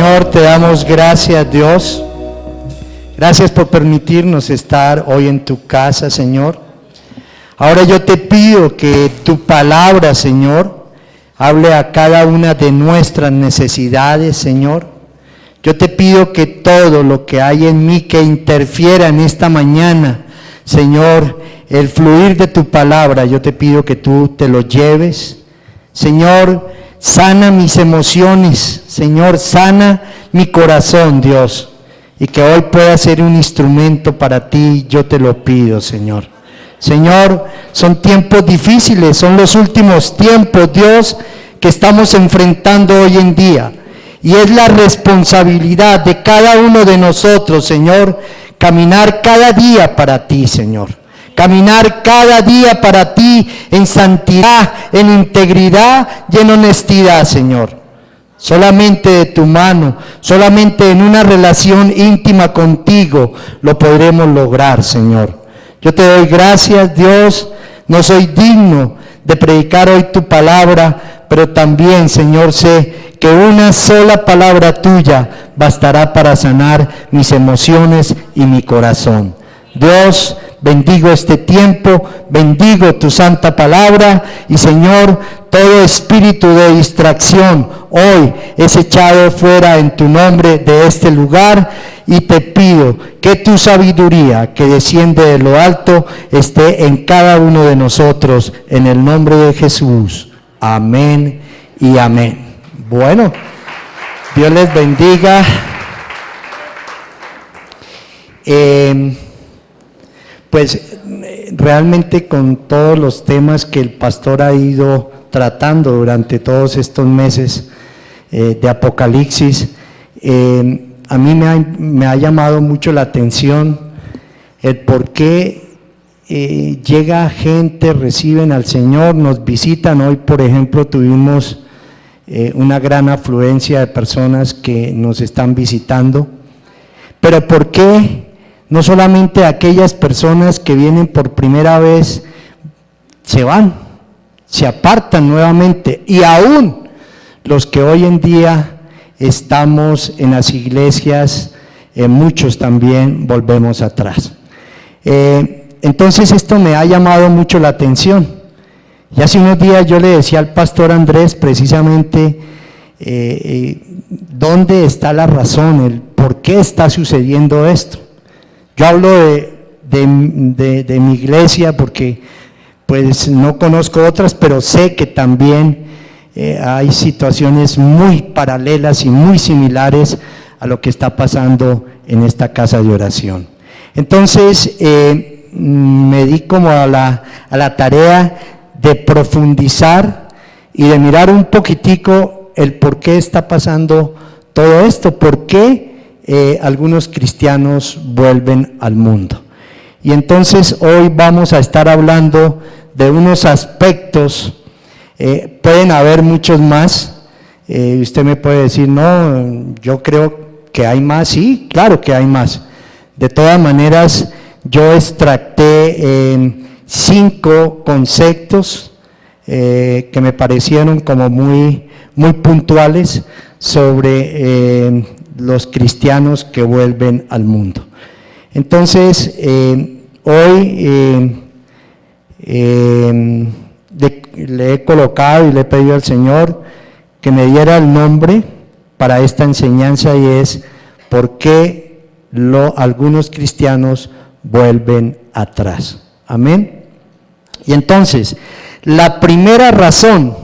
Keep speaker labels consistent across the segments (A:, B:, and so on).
A: Señor, te damos gracias, Dios. Gracias por permitirnos estar hoy en tu casa, Señor. Ahora yo te pido que tu palabra, Señor, hable a cada una de nuestras necesidades, Señor. Yo te pido que todo lo que hay en mí que interfiera en esta mañana, Señor, el fluir de tu palabra, yo te pido que tú te lo lleves. Señor, sana mis emociones, Señor, sana mi corazón, Dios, y que hoy pueda ser un instrumento para ti, yo te lo pido, Señor. Señor, son tiempos difíciles, son los últimos tiempos, Dios, que estamos enfrentando hoy en día. Y es la responsabilidad de cada uno de nosotros, Señor, caminar cada día para ti, Señor. Caminar cada día para ti en santidad, en integridad y en honestidad, Señor. Solamente de tu mano, solamente en una relación íntima contigo lo podremos lograr, Señor. Yo te doy gracias, Dios. No soy digno de predicar hoy tu palabra, pero también, Señor, sé que una sola palabra tuya bastará para sanar mis emociones y mi corazón. Dios, bendigo este tiempo, bendigo tu santa palabra y, Señor, todo espíritu de distracción hoy es echado fuera en tu nombre de este lugar, y te pido que tu sabiduría que desciende de lo alto esté en cada uno de nosotros, en el nombre de Jesús. Amén y amén. Bueno, Dios les bendiga. Pues realmente con todos los temas que el pastor ha ido tratando durante todos estos meses de Apocalipsis, a mí me ha llamado mucho la atención el por qué llega gente, reciben al Señor, nos visitan. Hoy, por ejemplo, tuvimos una gran afluencia de personas que nos están visitando. Pero ¿por qué no solamente aquellas personas que vienen por primera vez se van, se apartan nuevamente, y aún los que hoy en día estamos en las iglesias, muchos también volvemos atrás? Entonces esto me ha llamado mucho la atención. Y hace unos días yo le decía al pastor Andrés precisamente dónde está la razón, el por qué está sucediendo esto. Yo hablo de mi iglesia porque pues no conozco otras, pero sé que también hay situaciones muy paralelas y muy similares a lo que está pasando en esta casa de oración. Entonces me di como a la tarea de profundizar y de mirar un poquitico el por qué está pasando todo esto, por qué algunos cristianos vuelven al mundo. Y entonces hoy vamos a estar hablando de unos aspectos, pueden haber muchos más. Usted me puede decir, no, yo creo que hay más. Sí, claro que hay más. De todas maneras, yo extracté 5 conceptos que me parecieron como muy puntuales sobre los cristianos que vuelven al mundo. Entonces, hoy le he colocado y le he pedido al Señor que me diera el nombre para esta enseñanza, y es ¿por qué algunos cristianos vuelven atrás? Amén. Y entonces, la primera razón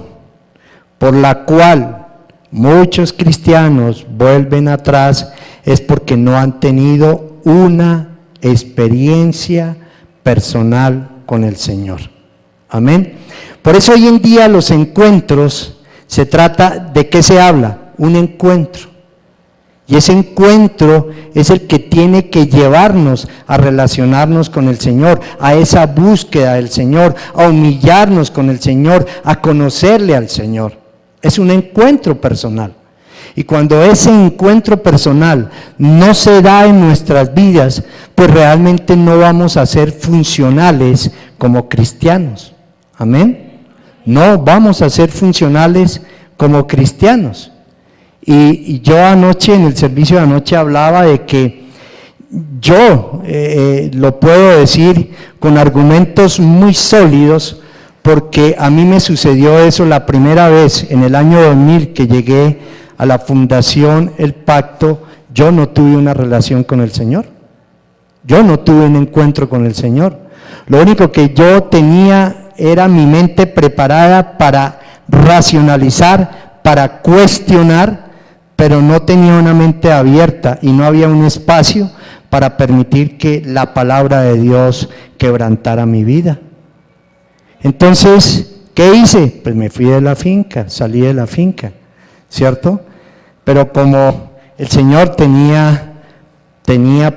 A: por la cual muchos cristianos vuelven atrás es porque no han tenido una experiencia personal con el Señor. Amén. Por eso hoy en día los encuentros, se trata de qué se habla, un encuentro. Y ese encuentro es el que tiene que llevarnos a relacionarnos con el Señor, a esa búsqueda del Señor, a humillarnos con el Señor, a conocerle al Señor. Es un encuentro personal. Y cuando ese encuentro personal no se da en nuestras vidas, pues realmente no vamos a ser funcionales como cristianos. Amén. No vamos a ser funcionales como cristianos. Y yo anoche, en el servicio de anoche, hablaba de que yo lo puedo decir con argumentos muy sólidos, porque a mí me sucedió eso la primera vez en el año 2000 que llegué a la Fundación El Pacto. Yo no tuve una relación con el Señor, yo no tuve un encuentro con el Señor. Lo único que yo tenía era mi mente preparada para racionalizar, para cuestionar, pero no tenía una mente abierta y no había un espacio para permitir que la palabra de Dios quebrantara mi vida. Entonces, ¿qué hice? Pues me fui de la finca, salí de la finca, ¿cierto? Pero como el Señor tenía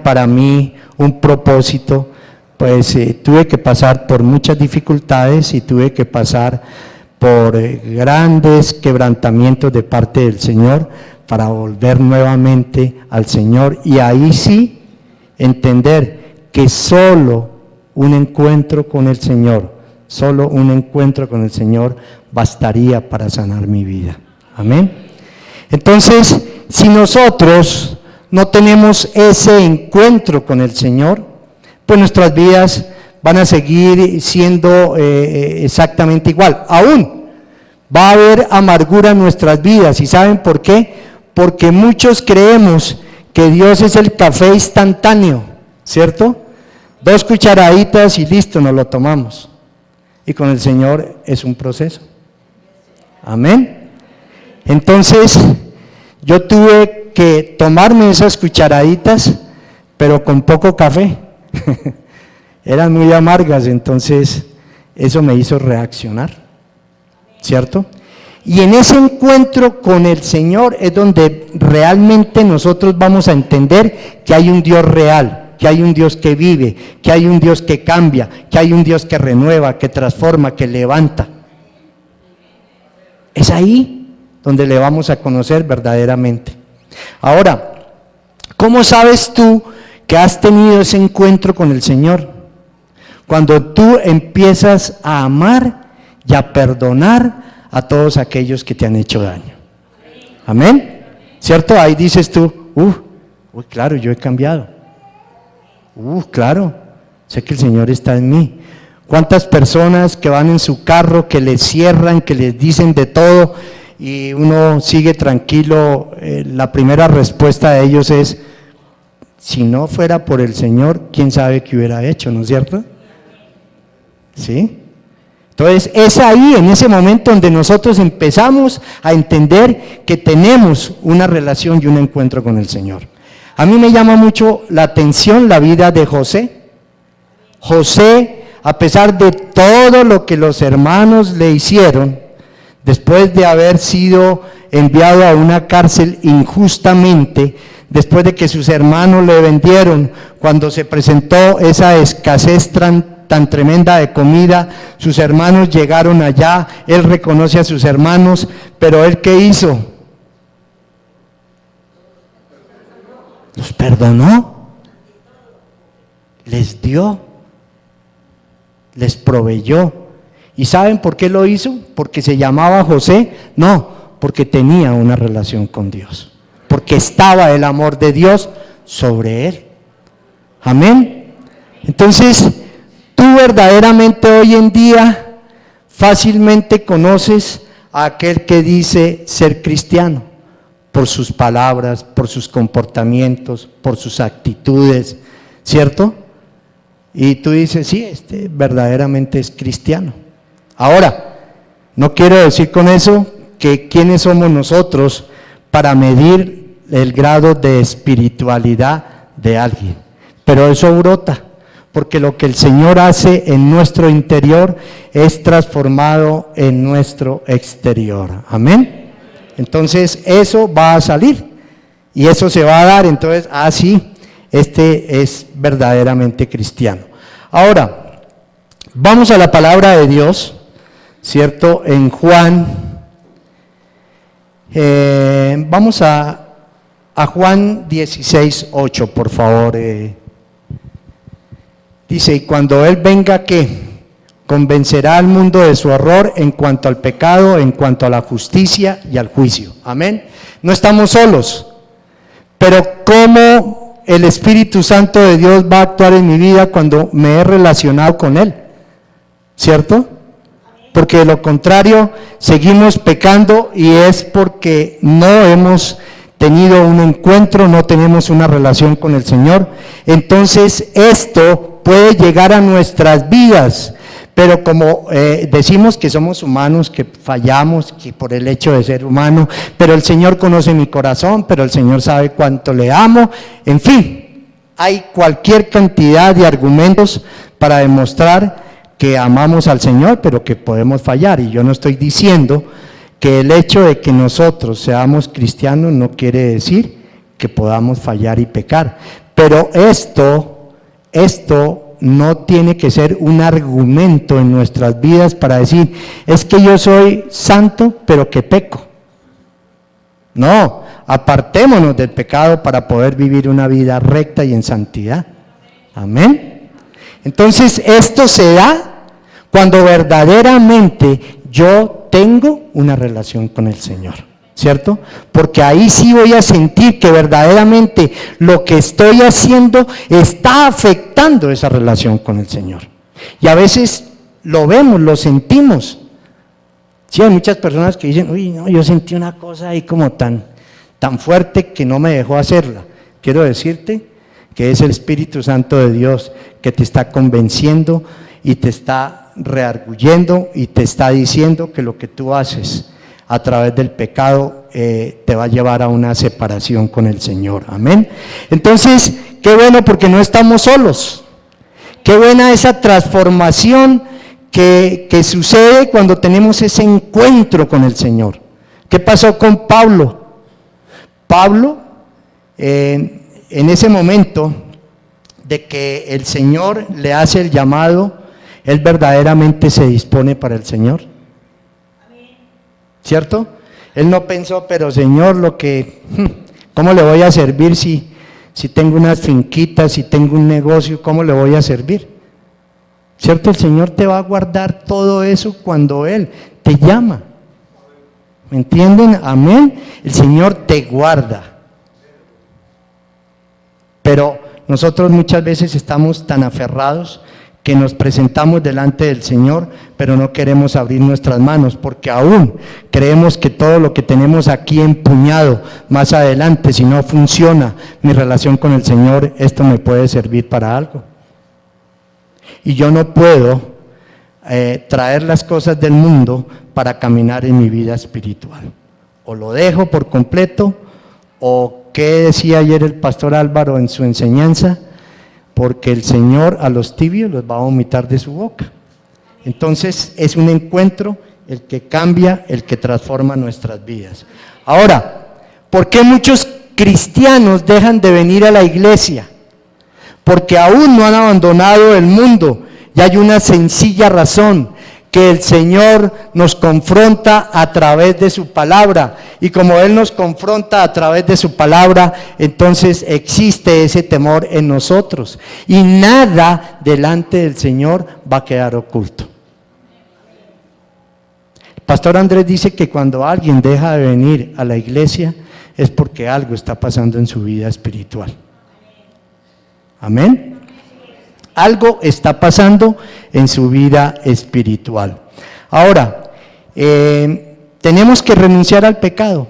A: para mí un propósito, pues tuve que pasar por muchas dificultades y tuve que pasar por grandes quebrantamientos de parte del Señor para volver nuevamente al Señor, y ahí sí entender que solo un encuentro con el Señor, solo un encuentro con el Señor bastaría para sanar mi vida. Amén. Entonces, si nosotros no tenemos ese encuentro con el Señor, pues nuestras vidas van a seguir siendo exactamente igual. Aún va a haber amargura en nuestras vidas. ¿Y saben por qué? Porque muchos creemos que Dios es el café instantáneo, ¿cierto? 2 cucharaditas y listo, nos lo tomamos. Y con el Señor es un proceso. Amén. Entonces, yo tuve que tomarme esas cucharaditas, pero con poco café. Eran muy amargas, entonces eso me hizo reaccionar, ¿cierto? Y en ese encuentro con el Señor es donde realmente nosotros vamos a entender que hay un Dios real, que hay un Dios que vive, que hay un Dios que cambia, que hay un Dios que renueva, que transforma, que levanta. Es ahí donde le vamos a conocer verdaderamente. Ahora, ¿cómo sabes tú que has tenido ese encuentro con el Señor? Cuando tú empiezas a amar y a perdonar a todos aquellos que te han hecho daño. Amén. ¿Cierto? Ahí dices tú, claro, yo he cambiado. Claro, sé que el Señor está en mí. ¿Cuántas personas que van en su carro, que les cierran, que les dicen de todo y uno sigue tranquilo? La primera respuesta de ellos es: si no fuera por el Señor, quién sabe qué hubiera hecho, ¿no es cierto? ¿Sí? Entonces es ahí, en ese momento, donde nosotros empezamos a entender que tenemos una relación y un encuentro con el Señor. A mí me llama mucho la atención la vida de José. José, a pesar de todo lo que los hermanos le hicieron, después de haber sido enviado a una cárcel injustamente, después de que sus hermanos le vendieron, cuando se presentó esa escasez tan tremenda de comida, sus hermanos llegaron allá, él reconoce a sus hermanos, pero él ¿qué hizo? Los perdonó, les dio, les proveyó. ¿Y saben por qué lo hizo? ¿Porque se llamaba José? No, porque tenía una relación con Dios, porque estaba el amor de Dios sobre él. Amén. Entonces, tú verdaderamente hoy en día fácilmente conoces a aquel que dice ser cristiano, por sus palabras, por sus comportamientos, por sus actitudes, ¿cierto? Y tú dices, sí, verdaderamente es cristiano. Ahora, no quiero decir con eso que quiénes somos nosotros para medir el grado de espiritualidad de alguien, pero eso brota, porque lo que el Señor hace en nuestro interior es transformado en nuestro exterior. Amén. Entonces eso va a salir y eso se va a dar. Entonces, sí, es verdaderamente cristiano. Ahora, vamos a la palabra de Dios, ¿cierto? En Juan, vamos a Juan 16:8, por favor. Dice, y cuando Él venga, ¿qué? convencerá al mundo de su error en cuanto al pecado, en cuanto a la justicia y al juicio. Amén. No estamos solos, pero ¿cómo el Espíritu Santo de Dios va a actuar en mi vida cuando me he relacionado con Él? ¿Cierto? Porque de lo contrario seguimos pecando y es porque no hemos tenido un encuentro, no tenemos una relación con el Señor. Entonces esto puede llegar a nuestras vidas, pero como decimos que somos humanos, que fallamos, que por el hecho de ser humano, pero el Señor conoce mi corazón, pero el Señor sabe cuánto le amo, en fin, hay cualquier cantidad de argumentos para demostrar que amamos al Señor, pero que podemos fallar. Y yo no estoy diciendo que el hecho de que nosotros seamos cristianos no quiere decir que podamos fallar y pecar, pero esto no tiene que ser un argumento en nuestras vidas para decir, es que yo soy santo, pero que peco. No, apartémonos del pecado para poder vivir una vida recta y en santidad. Amén. Entonces, esto se da cuando verdaderamente yo tengo una relación con el Señor, ¿cierto? Porque ahí sí voy a sentir que verdaderamente lo que estoy haciendo está afectando esa relación con el Señor. Y a veces lo vemos, lo sentimos. Sí, hay muchas personas que dicen, uy, no, yo sentí una cosa ahí como tan fuerte que no me dejó hacerla. Quiero decirte que es el Espíritu Santo de Dios que te está convenciendo y te está rearguyendo y te está diciendo que lo que tú haces a través del pecado te va a llevar a una separación con el Señor. Amén. Entonces, qué bueno porque no estamos solos. Qué buena esa transformación que sucede cuando tenemos ese encuentro con el Señor. ¿Qué pasó con Pablo? Pablo, en ese momento de que el Señor le hace el llamado, él verdaderamente se dispone para el Señor. ¿Cierto? Él no pensó, pero Señor, ¿cómo le voy a servir si tengo unas finquitas, si tengo un negocio, cómo le voy a servir? ¿Cierto? El Señor te va a guardar todo eso cuando Él te llama. ¿Me entienden? Amén. El Señor te guarda. Pero nosotros muchas veces estamos tan aferrados que nos presentamos delante del Señor, pero no queremos abrir nuestras manos, porque aún creemos que todo lo que tenemos aquí empuñado, más adelante, si no funciona mi relación con el Señor, esto me puede servir para algo. Y yo no puedo traer las cosas del mundo para caminar en mi vida espiritual. O lo dejo por completo, o ¿qué decía ayer el pastor Álvaro en su enseñanza? Porque el Señor a los tibios los va a vomitar de su boca. Entonces es un encuentro el que cambia, el que transforma nuestras vidas. Ahora, ¿por qué muchos cristianos dejan de venir a la iglesia? Porque aún no han abandonado el mundo, y hay una sencilla razón, que el Señor nos confronta a través de su palabra, y como Él nos confronta a través de su palabra, entonces existe ese temor en nosotros, y nada delante del Señor va a quedar oculto. El pastor Andrés dice que cuando alguien deja de venir a la iglesia es porque algo está pasando en su vida espiritual. Amén. Algo está pasando en su vida espiritual. Ahora, tenemos que renunciar al pecado.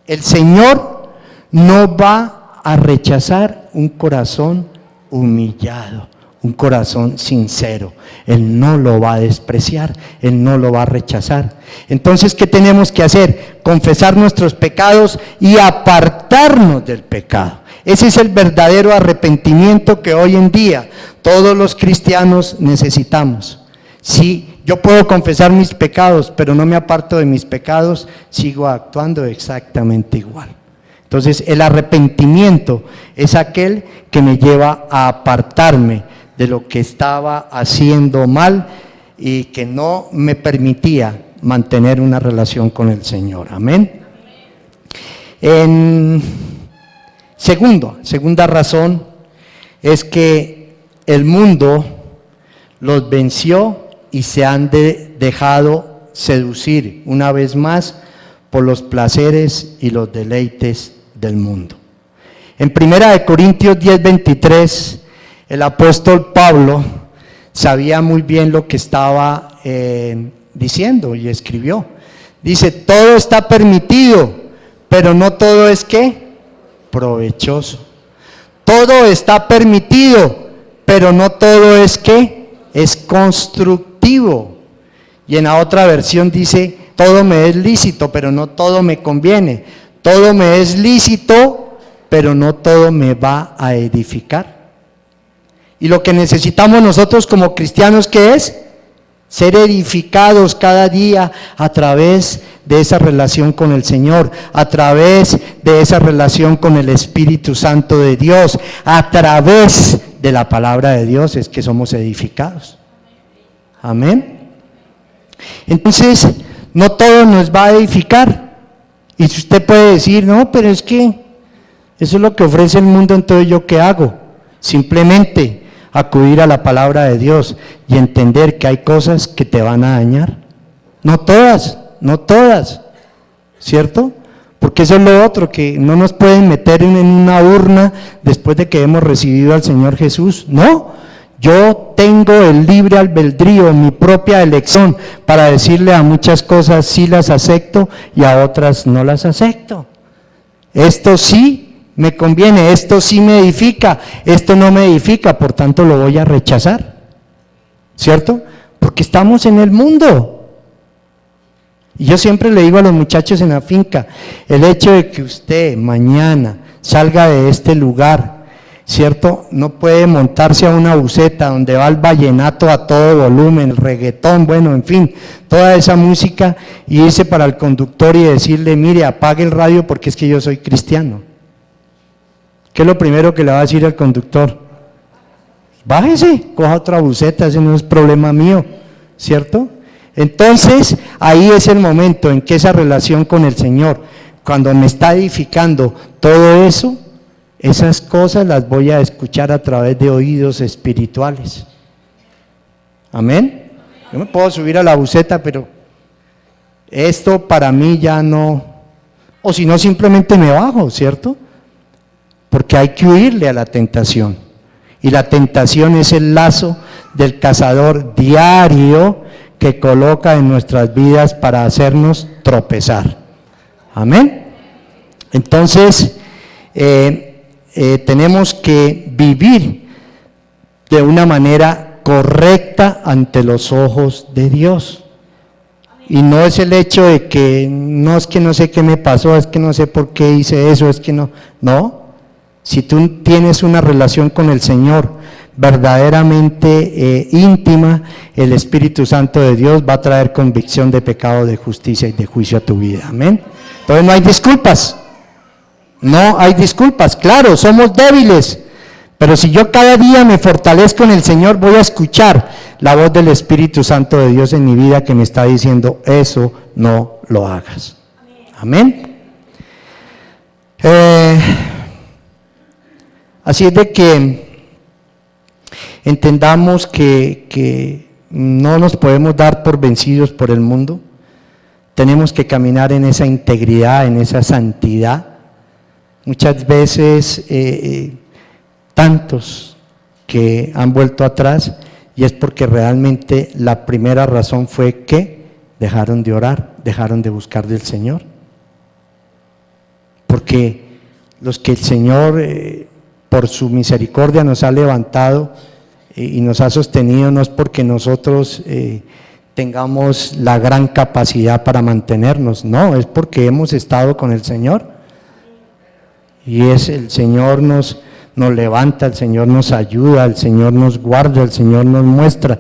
A: El Señor no va a rechazar un corazón humillado, un corazón sincero. Él no lo va a despreciar, Él no lo va a rechazar. Entonces, ¿qué tenemos que hacer? Confesar nuestros pecados y apartarnos del pecado. Ese es el verdadero arrepentimiento que hoy en día todos los cristianos necesitamos. Si yo puedo confesar mis pecados, pero no me aparto de mis pecados, sigo actuando exactamente igual. Entonces, el arrepentimiento es aquel que me lleva a apartarme de lo que estaba haciendo mal y que no me permitía mantener una relación con el Señor. Amén. Segunda razón es que el mundo los venció y se han dejado seducir una vez más por los placeres y los deleites del mundo. En 1 Corintios 10:23, el apóstol Pablo sabía muy bien lo que estaba diciendo y escribió. Dice, todo está permitido, pero no todo es ¿qué? Provechoso. Todo está permitido, pero no todo es ¿qué? Es constructivo. Y en la otra versión dice, todo me es lícito, pero no todo me conviene. Todo me es lícito, pero no todo me va a edificar. Y lo que necesitamos nosotros como cristianos, ¿qué es? Ser edificados cada día a través de esa relación con el Señor, a través de esa relación con el Espíritu Santo de Dios, a través de la palabra de Dios es que somos edificados. Amén. Entonces, no todo nos va a edificar. Y si usted puede decir, no, pero es que eso es lo que ofrece el mundo, entonces ¿yo qué hago? Simplemente acudir a la palabra de Dios y entender que hay cosas que te van a dañar. No todas, ¿cierto? Porque eso es lo otro, que no nos pueden meter en una urna después de que hemos recibido al Señor Jesús. No, yo tengo el libre albedrío, mi propia elección, para decirle a muchas cosas sí las acepto y a otras no las acepto. Esto sí me conviene, esto sí me edifica, esto no me edifica, por tanto lo voy a rechazar, ¿cierto? Porque estamos en el mundo. Y yo siempre le digo a los muchachos en la finca, el hecho de que usted mañana salga de este lugar, ¿cierto? No puede montarse a una buseta donde va el vallenato a todo volumen, el reggaetón, bueno, en fin, toda esa música, y irse para el conductor y decirle, mire, apague el radio porque es que yo soy cristiano. ¿Qué es lo primero que le va a decir al conductor? Bájese, coja otra buseta, ese no es problema mío, ¿cierto? Entonces, ahí es el momento en que esa relación con el Señor, cuando me está edificando todo eso, esas cosas las voy a escuchar a través de oídos espirituales. Amén. Yo me puedo subir a la buseta, pero esto para mí ya no, o si no simplemente me bajo, ¿cierto? Porque hay que huirle a la tentación. Y la tentación es el lazo del cazador diario que coloca en nuestras vidas para hacernos tropezar. Amén. Entonces, tenemos que vivir de una manera correcta ante los ojos de Dios. Y no es el hecho de que no es que no sé qué me pasó, es que no sé por qué hice eso, es que no. Si tú tienes una relación con el Señor verdaderamente íntima, el Espíritu Santo de Dios va a traer convicción de pecado, de justicia y de juicio a tu vida. Amén. Entonces no hay disculpas. No hay disculpas. Claro, somos débiles, pero si yo cada día me fortalezco en el Señor, voy a escuchar la voz del Espíritu Santo de Dios en mi vida que me está diciendo, eso no lo hagas. Amén. Así es de que entendamos que no nos podemos dar por vencidos por el mundo. Tenemos que caminar en esa integridad, en esa santidad. Muchas veces tantos que han vuelto atrás, y es porque realmente la primera razón fue que dejaron de orar, dejaron de buscar del Señor. Porque los que el Señor por su misericordia nos ha levantado y nos ha sostenido, no es porque nosotros tengamos la gran capacidad para mantenernos, no, es porque hemos estado con el Señor. Y es el Señor nos levanta, el Señor nos ayuda, el Señor nos guarda, el Señor nos muestra.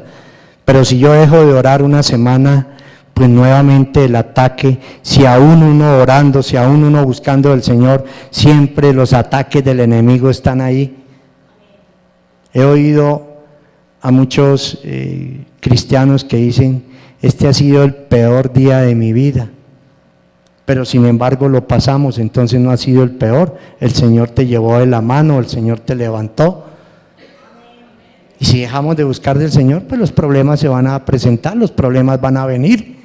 A: Pero si yo dejo de orar una semana, pues nuevamente el ataque, si aún uno orando, si aún uno buscando al Señor, siempre los ataques del enemigo están ahí. He oído a muchos cristianos que dicen, este ha sido el peor día de mi vida. Pero sin embargo lo pasamos, entonces no ha sido el peor. El Señor te llevó de la mano, el Señor te levantó. Y si dejamos de buscar del Señor, pues los problemas se van a presentar, los problemas van a venir.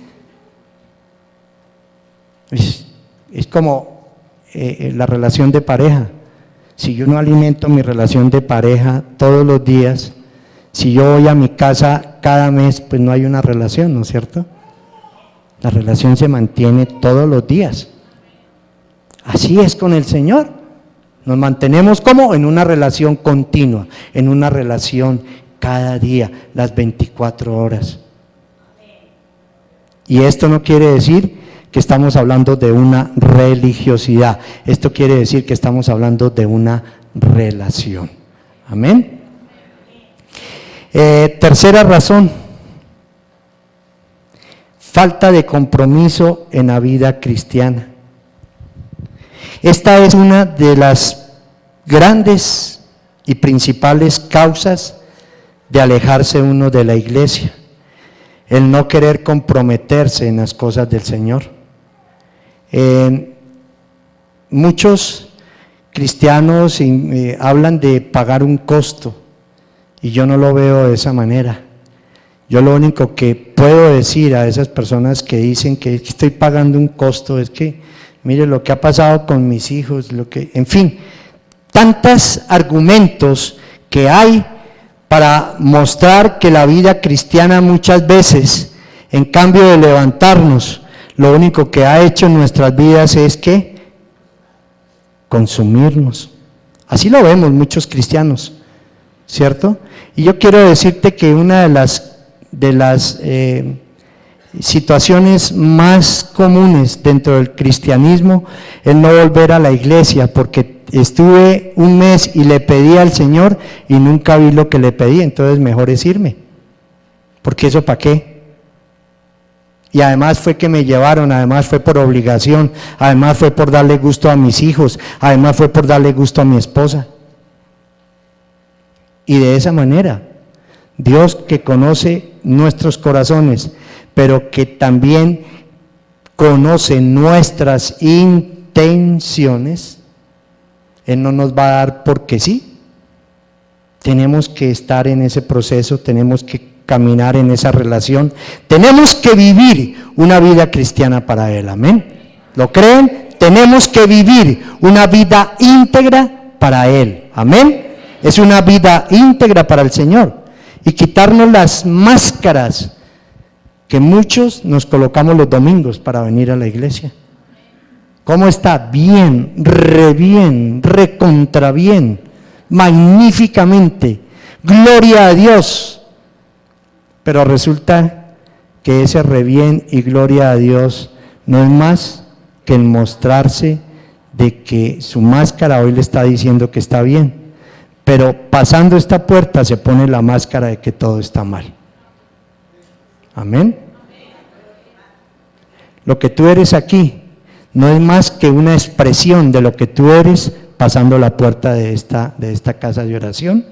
A: Es como la relación de pareja. Si yo no alimento mi relación de pareja todos los días, si yo voy a mi casa cada mes, pues no hay una relación, ¿no es cierto? La relación se mantiene todos los días. Así es con el Señor. Nos mantenemos como en una relación continua, en una relación cada día, las 24 horas. Y esto no quiere decir que estamos hablando de una religiosidad. Esto quiere decir que estamos hablando de una relación. Amén. Tercera razón. Falta de compromiso en la vida cristiana. Esta es una de las grandes y principales causas de alejarse uno de la iglesia, el no querer comprometerse en las cosas del Señor. Muchos cristianos hablan de pagar un costo y yo no lo veo de esa manera. Yo lo único que puedo decir a esas personas que dicen que estoy pagando un costo es que mire lo que ha pasado con mis hijos, en fin, tantos argumentos que hay para mostrar que la vida cristiana muchas veces, en cambio de levantarnos, lo único que ha hecho en nuestras vidas es que consumirnos. Así lo vemos muchos cristianos, ¿cierto? Y yo quiero decirte que una de las situaciones más comunes dentro del cristianismo es no volver a la iglesia, porque estuve un mes y le pedí al Señor y nunca vi lo que le pedí, entonces mejor es irme, porque eso ¿para qué? Y además fue que me llevaron, además fue por obligación, además fue por darle gusto a mis hijos, además fue por darle gusto a mi esposa. Y de esa manera, Dios, que conoce nuestros corazones, pero que también conoce nuestras intenciones, Él no nos va a dar porque sí. Tenemos que estar en ese proceso, tenemos que caminar en esa relación, tenemos que vivir una vida cristiana para Él, amén. ¿Lo creen? Tenemos que vivir una vida íntegra para Él, amén. Es una vida íntegra para el Señor, y quitarnos las máscaras que muchos nos colocamos los domingos para venir a la iglesia. ¿Cómo está? Bien, recontra bien, magníficamente, gloria a Dios. Pero resulta que ese re bien y gloria a Dios no es más que el mostrarse de que su máscara hoy le está diciendo que está bien, pero pasando esta puerta se pone la máscara de que todo está mal. Amén. Lo que tú eres aquí no es más que una expresión de lo que tú eres pasando la puerta de esta casa de oración,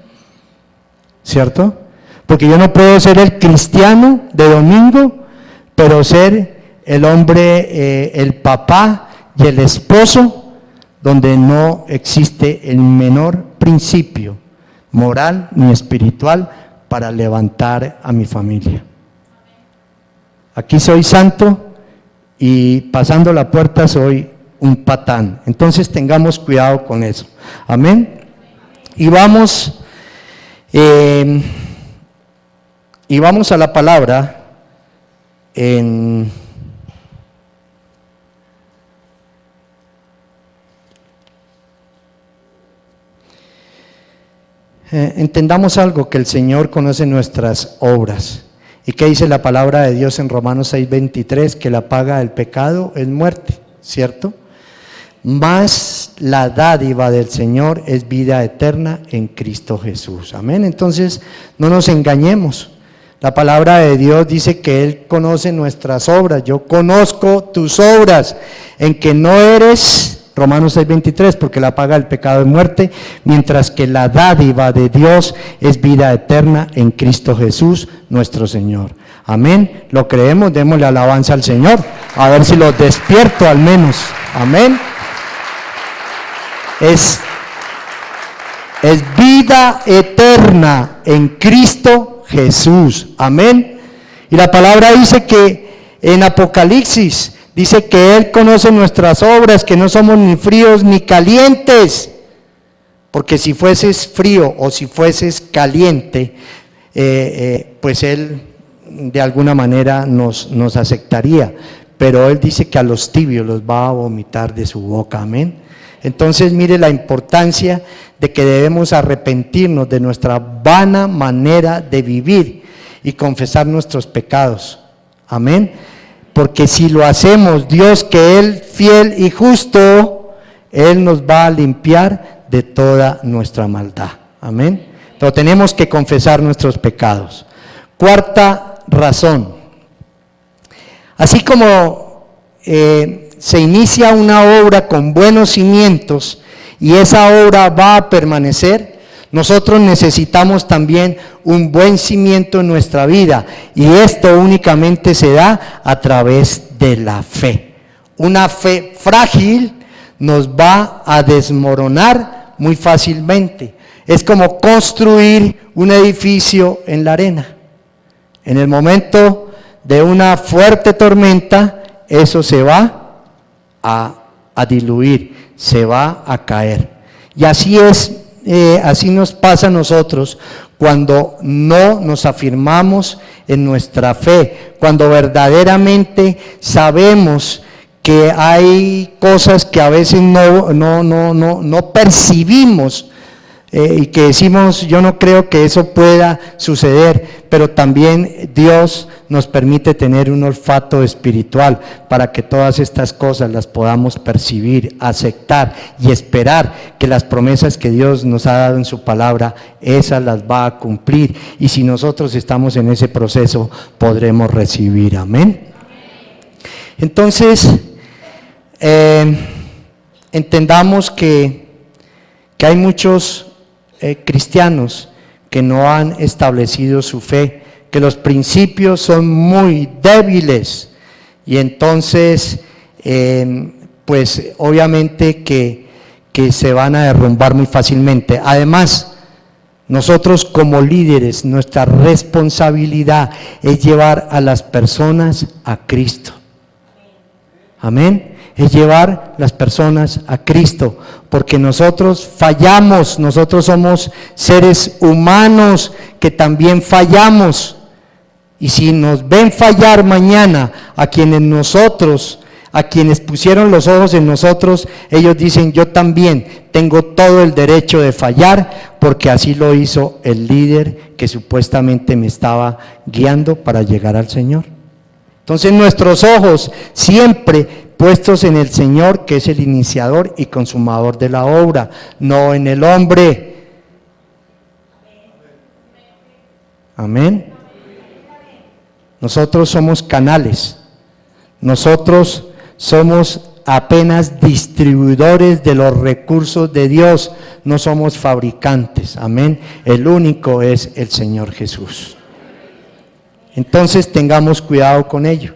A: ¿cierto? Porque yo no puedo ser el cristiano de domingo, pero ser el hombre, el papá y el esposo, donde no existe el menor principio moral ni espiritual para levantar a mi familia. Aquí soy santo y pasando la puerta soy un patán. Entonces tengamos cuidado con eso. Amén. Y vamos a la palabra entendamos algo, que el Señor conoce nuestras obras. ¿Y qué dice la palabra de Dios en Romanos 6:23? Que la paga del pecado es muerte, ¿cierto? Mas la dádiva del Señor es vida eterna en Cristo Jesús. Amén. Entonces no nos engañemos. La palabra de Dios dice que Él conoce nuestras obras. Yo conozco tus obras, en que no eres, Romanos 6:23, porque la paga del pecado es muerte, mientras que la dádiva de Dios es vida eterna en Cristo Jesús, nuestro Señor. Amén. ¿Lo creemos? Démosle alabanza al Señor, a ver si lo despierto al menos. Amén. Es vida eterna en Cristo Jesús. Amén. Y la palabra dice que en Apocalipsis, dice que Él conoce nuestras obras, que no somos ni fríos ni calientes. Porque si fueses frío o si fueses caliente, pues Él de alguna manera nos aceptaría. Pero Él dice que a los tibios los va a vomitar de su boca. Amén. Entonces mire la importancia de que debemos arrepentirnos de nuestra vana manera de vivir y confesar nuestros pecados. Amén. Porque si lo hacemos, Dios, que Él fiel y justo, Él nos va a limpiar de toda nuestra maldad. Amén. Pero tenemos que confesar nuestros pecados. Cuarta razón. Así como se inicia una obra con buenos cimientos y esa obra va a permanecer, nosotros necesitamos también un buen cimiento en nuestra vida, y esto únicamente se da a través de la fe. Una fe frágil nos va a desmoronar muy fácilmente. Es como construir un edificio en la arena. En el momento de una fuerte tormenta, eso se va a diluir, se va a caer. Y así es, así nos pasa a nosotros cuando no nos afirmamos en nuestra fe, cuando verdaderamente sabemos que hay cosas que a veces no percibimos, y que decimos, yo no creo que eso pueda suceder, pero también Dios nos permite tener un olfato espiritual para que todas estas cosas las podamos percibir, aceptar y esperar que las promesas que Dios nos ha dado en su palabra, esas las va a cumplir, y si nosotros estamos en ese proceso, podremos recibir. Amén. Entonces, entendamos que hay muchos cristianos que no han establecido su fe, que los principios son muy débiles, y entonces pues obviamente que se van a derrumbar muy fácilmente. Además, nosotros como líderes, nuestra responsabilidad es llevar a las personas a Cristo. Amén. Es llevar las personas a Cristo, porque nosotros fallamos, nosotros somos seres humanos que también fallamos, y si nos ven fallar mañana a quienes pusieron los ojos en nosotros, ellos dicen, yo también tengo todo el derecho de fallar, porque así lo hizo el líder que supuestamente me estaba guiando para llegar al Señor. Entonces nuestros ojos siempre puestos en el Señor, que es el iniciador y consumador de la obra, no en el hombre. Amén. Nosotros somos canales, nosotros somos apenas distribuidores de los recursos de Dios, no somos fabricantes. Amén. El único es el Señor Jesús. Entonces tengamos cuidado con ello.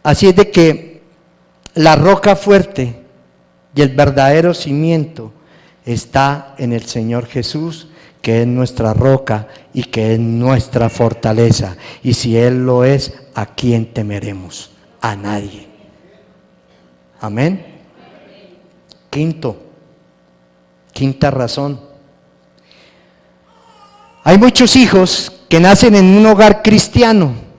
A: Así es de que la roca fuerte y el verdadero cimiento está en el Señor Jesús, que es nuestra roca y que es nuestra fortaleza. Y si Él lo es, ¿a quién temeremos? A nadie. Amén. Quinta razón. Hay muchos hijos que nacen en un hogar cristiano,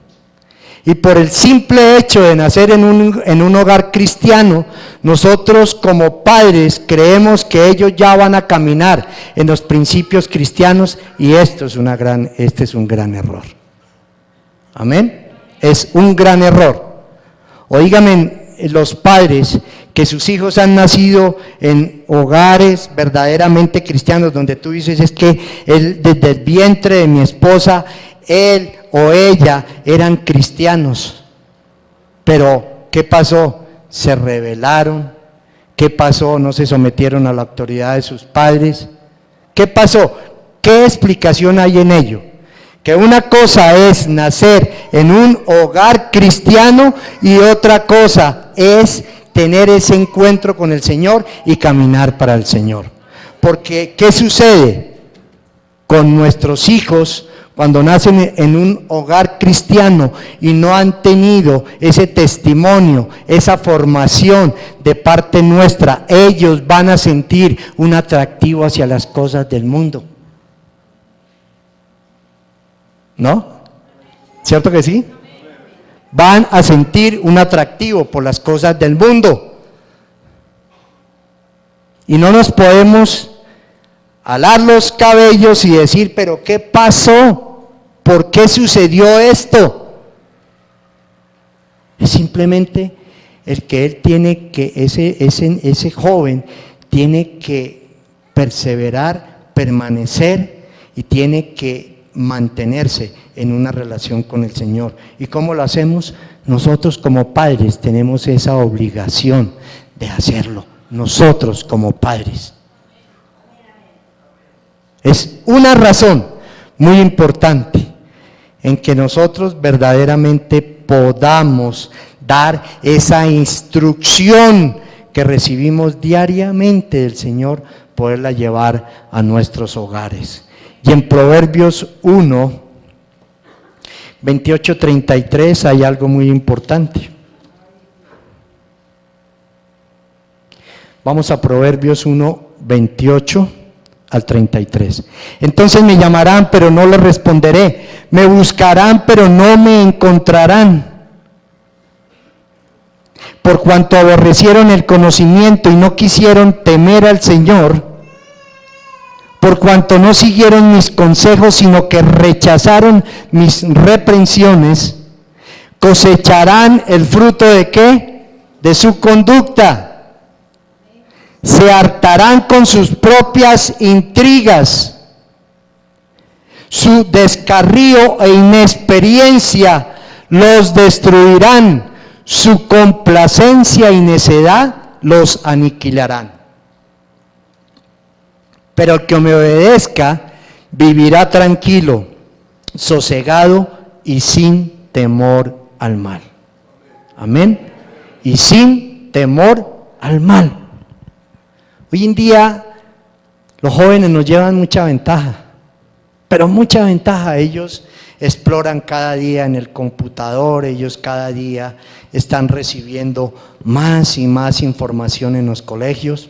A: y por el simple hecho de nacer en un hogar cristiano, nosotros como padres creemos que ellos ya van a caminar en los principios cristianos, y este es un gran error. Amén. Es un gran error. Oígame, los padres, que sus hijos han nacido en hogares verdaderamente cristianos, donde tú dices, es que desde el vientre de mi esposa, él o ella eran cristianos, pero ¿qué pasó? Se rebelaron. ¿Qué pasó? No se sometieron a la autoridad de sus padres. ¿Qué pasó? ¿Qué explicación hay en ello? Que una cosa es nacer en un hogar cristiano y otra cosa es tener ese encuentro con el Señor y caminar para el Señor. Porque, ¿qué sucede con nuestros hijos cuando nacen en un hogar cristiano y no han tenido ese testimonio, esa formación de parte nuestra? Ellos van a sentir un atractivo hacia las cosas del mundo, ¿no? ¿Cierto que sí? Van a sentir un atractivo por las cosas del mundo. Y no nos podemos alar los cabellos y decir, pero ¿qué pasó? ¿Por qué sucedió esto? Es simplemente el que él tiene que, ese joven tiene que perseverar, permanecer y tiene que mantenerse en una relación con el Señor. ¿Y cómo lo hacemos? Nosotros como padres tenemos esa obligación de hacerlo. Nosotros como padres. Es una razón muy importante en que nosotros verdaderamente podamos dar esa instrucción que recibimos diariamente del Señor, poderla llevar a nuestros hogares. Y en Proverbios 1, 28-33 hay algo muy importante. Vamos a Proverbios 1, 28 al 33. Entonces me llamarán, pero no les responderé. Me buscarán, pero no me encontrarán. Por cuanto aborrecieron el conocimiento y no quisieron temer al Señor, por cuanto no siguieron mis consejos, sino que rechazaron mis reprensiones, cosecharán el fruto ¿de qué? De su conducta. Se hartarán con sus propias intrigas. Su descarrío e inexperiencia los destruirán. Su complacencia y necedad los aniquilarán. Pero el que me obedezca vivirá tranquilo, sosegado y sin temor al mal. Amén. Y sin temor al mal. Hoy en día los jóvenes nos llevan mucha ventaja, pero mucha ventaja. Ellos exploran cada día en el computador, ellos cada día están recibiendo más y más información en los colegios.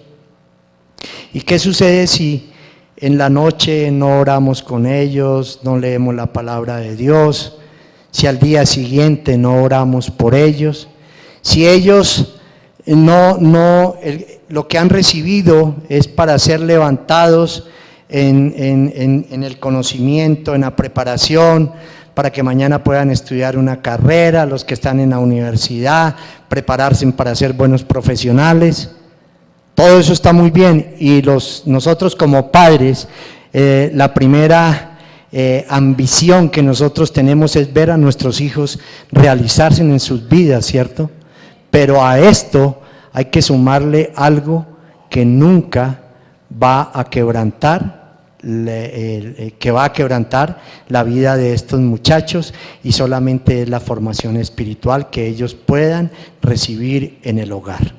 A: ¿Y qué sucede si en la noche no oramos con ellos, no leemos la palabra de Dios? Si al día siguiente no oramos por ellos, si ellos lo que han recibido es para ser levantados en el conocimiento, en la preparación, para que mañana puedan estudiar una carrera, los que están en la universidad, prepararse para ser buenos profesionales. Todo eso está muy bien y nosotros como padres, la primera ambición que nosotros tenemos es ver a nuestros hijos realizarse en sus vidas, ¿cierto? Pero a esto hay que sumarle algo que nunca va a quebrantar, la vida de estos muchachos, y solamente es la formación espiritual que ellos puedan recibir en el hogar.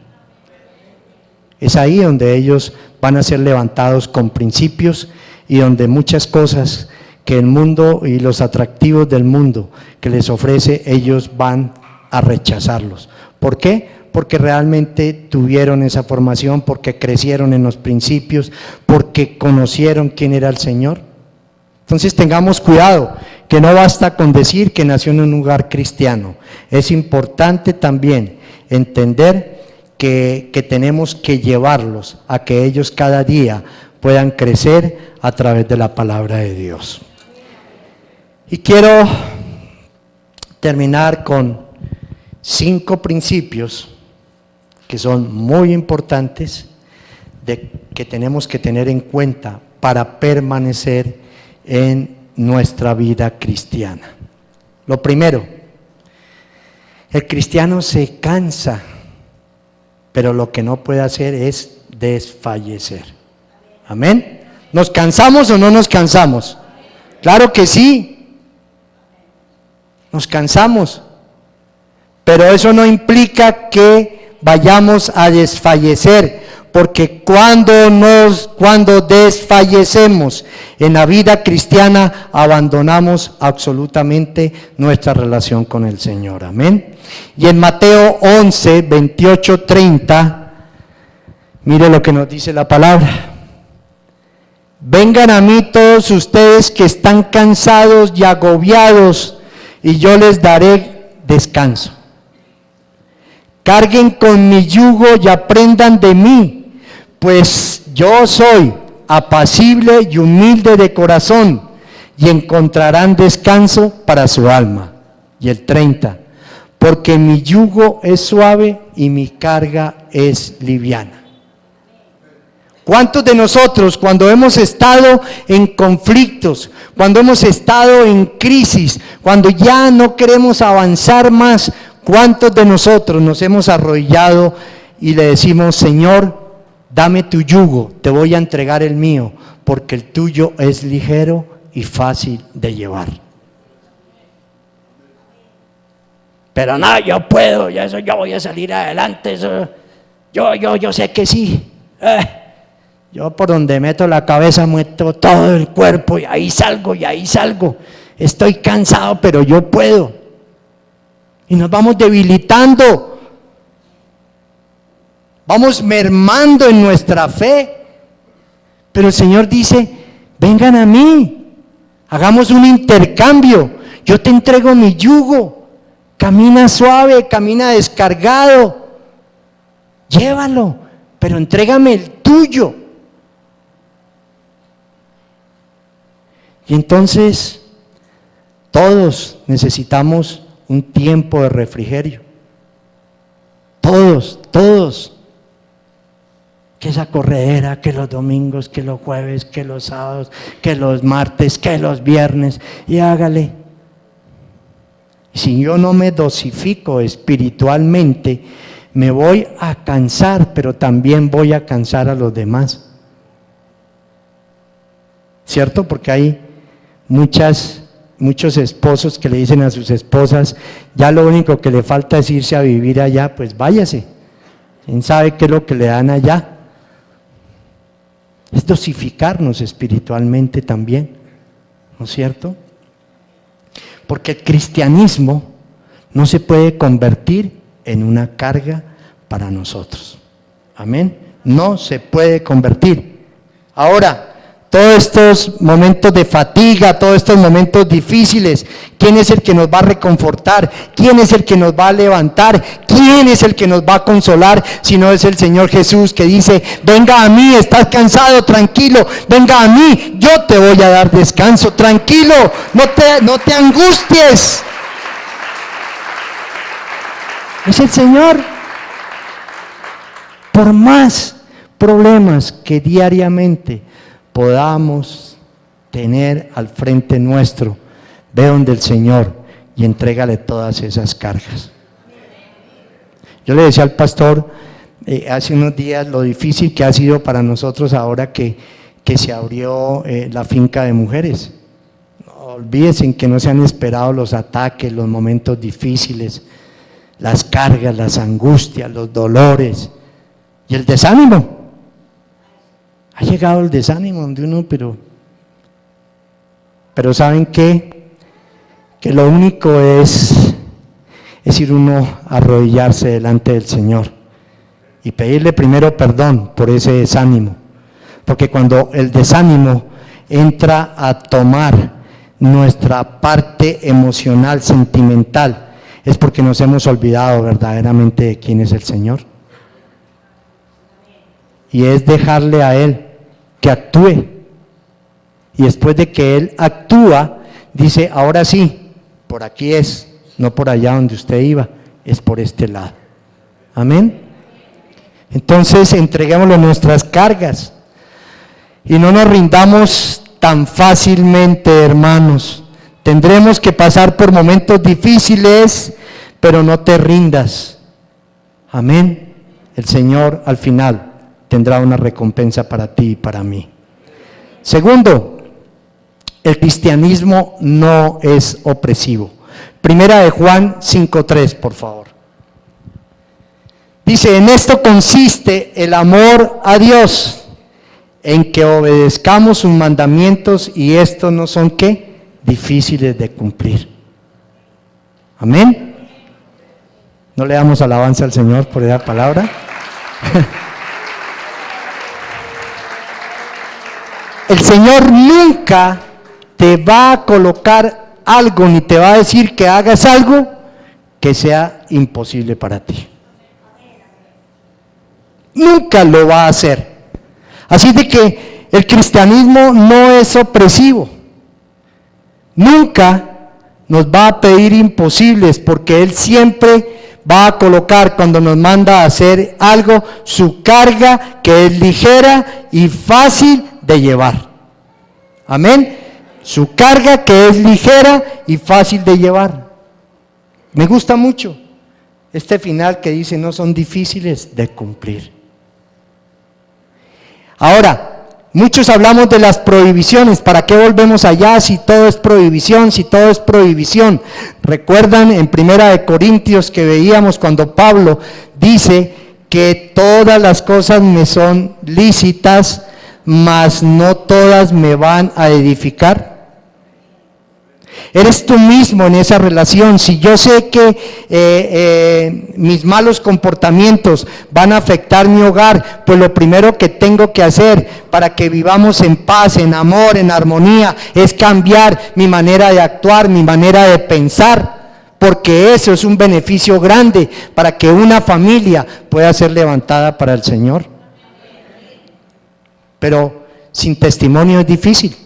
A: Es ahí donde ellos van a ser levantados con principios y donde muchas cosas que el mundo y los atractivos del mundo que les ofrece, ellos van a rechazarlos. ¿Por qué? Porque realmente tuvieron esa formación, porque crecieron en los principios, porque conocieron quién era el Señor. Entonces tengamos cuidado, que no basta con decir que nació en un hogar cristiano. Es importante también entender que tenemos que llevarlos a que ellos cada día puedan crecer a través de la palabra de Dios. Y quiero terminar con 5 principios que son muy importantes que tenemos que tener en cuenta para permanecer en nuestra vida cristiana. Lo primero, el cristiano se cansa, pero lo que no puede hacer es desfallecer. Amén. ¿Nos cansamos o no nos cansamos? Claro que sí, nos cansamos, pero eso no implica que vayamos a desfallecer, porque cuando desfallecemos en la vida cristiana, abandonamos absolutamente nuestra relación con el Señor. Amén. Y en Mateo 11, 28, 30, mire lo que nos dice la palabra. Vengan a mí todos ustedes que están cansados y agobiados, y yo les daré descanso. Carguen con mi yugo y aprendan de mí, pues yo soy apacible y humilde de corazón, y encontrarán descanso para su alma. Y el 30, porque mi yugo es suave y mi carga es liviana. ¿Cuántos de nosotros, cuando hemos estado en conflictos, cuando hemos estado en crisis, cuando ya no queremos avanzar más, cuántos de nosotros nos hemos arrodillado y le decimos: Señor, dame tu yugo, te voy a entregar el mío, porque el tuyo es ligero y fácil de llevar? Pero no, yo puedo, yo voy a salir adelante, eso, yo sé que sí. Yo por donde meto la cabeza meto todo el cuerpo, y ahí salgo, estoy cansado, pero yo puedo. Y nos vamos debilitando, vamos mermando en nuestra fe. Pero el Señor dice: vengan a mí, hagamos un intercambio, yo te entrego mi yugo, camina suave, camina descargado, llévalo, pero entrégame el tuyo. Y entonces todos necesitamos un tiempo de refrigerio. Todos. Que esa corredera, que los domingos, que los jueves, que los sábados, que los martes, que los viernes, y hágale. Si yo no me dosifico espiritualmente, me voy a cansar, pero también voy a cansar a los demás. ¿Cierto? Porque hay muchos esposos que le dicen a sus esposas: ya lo único que le falta es irse a vivir allá, pues váyase. ¿Quién sabe qué es lo que le dan allá? Es dosificarnos espiritualmente también, ¿no es cierto? Porque el cristianismo no se puede convertir en una carga para nosotros. Amén. No se puede convertir. Ahora, todos estos momentos de fatiga, todos estos momentos difíciles, ¿quién es el que nos va a reconfortar? ¿Quién es el que nos va a levantar? ¿Quién es el que nos va a consolar? Si no es el Señor Jesús, que dice: venga a mí, estás cansado, tranquilo, venga a mí, yo te voy a dar descanso, tranquilo, no te angusties. Es el Señor. Por más problemas que diariamente podamos tener al frente nuestro, ve donde el Señor y entrégale todas esas cargas. Yo le decía al pastor hace unos días lo difícil que ha sido para nosotros ahora que se abrió la finca de mujeres. No olvídense que no se han esperado los ataques, los momentos difíciles, las cargas, las angustias, los dolores y el desánimo. Ha llegado el desánimo donde uno, pero ¿saben qué? Que lo único es ir uno a arrodillarse delante del Señor y pedirle primero perdón por ese desánimo, porque cuando el desánimo entra a tomar nuestra parte emocional, sentimental, es porque nos hemos olvidado verdaderamente de quién es el Señor. Y es dejarle a Él que actúe. Y después de que Él actúa, dice: ahora sí, por aquí es, no por allá donde usted iba, es por este lado. Amén. Entonces entreguémosle nuestras cargas y no nos rindamos tan fácilmente, hermanos. Tendremos que pasar por momentos difíciles, pero no te rindas. Amén. El Señor al final tendrá una recompensa para ti y para mí. Segundo, el cristianismo no es opresivo. Primera de Juan 5:3, por favor. Dice, en esto consiste el amor a Dios, en que obedezcamos sus mandamientos, y estos no son, ¿qué? Difíciles de cumplir. Amén. No le damos alabanza al Señor por esa palabra. El Señor nunca te va a colocar algo, ni te va a decir que hagas algo que sea imposible para ti. Nunca lo va a hacer. Así de que el cristianismo no es opresivo. Nunca nos va a pedir imposibles, porque Él siempre va a colocar, cuando nos manda a hacer algo, su carga, que es ligera y fácil de llevar. Amén. Su carga, que es ligera y fácil de llevar. Me gusta mucho este final que dice, no son difíciles de cumplir. Ahora, muchos hablamos de las prohibiciones. ¿Para qué volvemos allá si todo es prohibición, si todo es prohibición? Recuerdan en 1 Corintios que veíamos cuando Pablo dice que todas las cosas me son lícitas, mas no todas me van a edificar. Eres tú mismo en esa relación. Si yo sé que mis malos comportamientos van a afectar mi hogar, pues lo primero que tengo que hacer para que vivamos en paz, en amor, en armonía, es cambiar mi manera de actuar, mi manera de pensar, porque eso es un beneficio grande para que una familia pueda ser levantada para el Señor. Pero sin testimonio es difícil.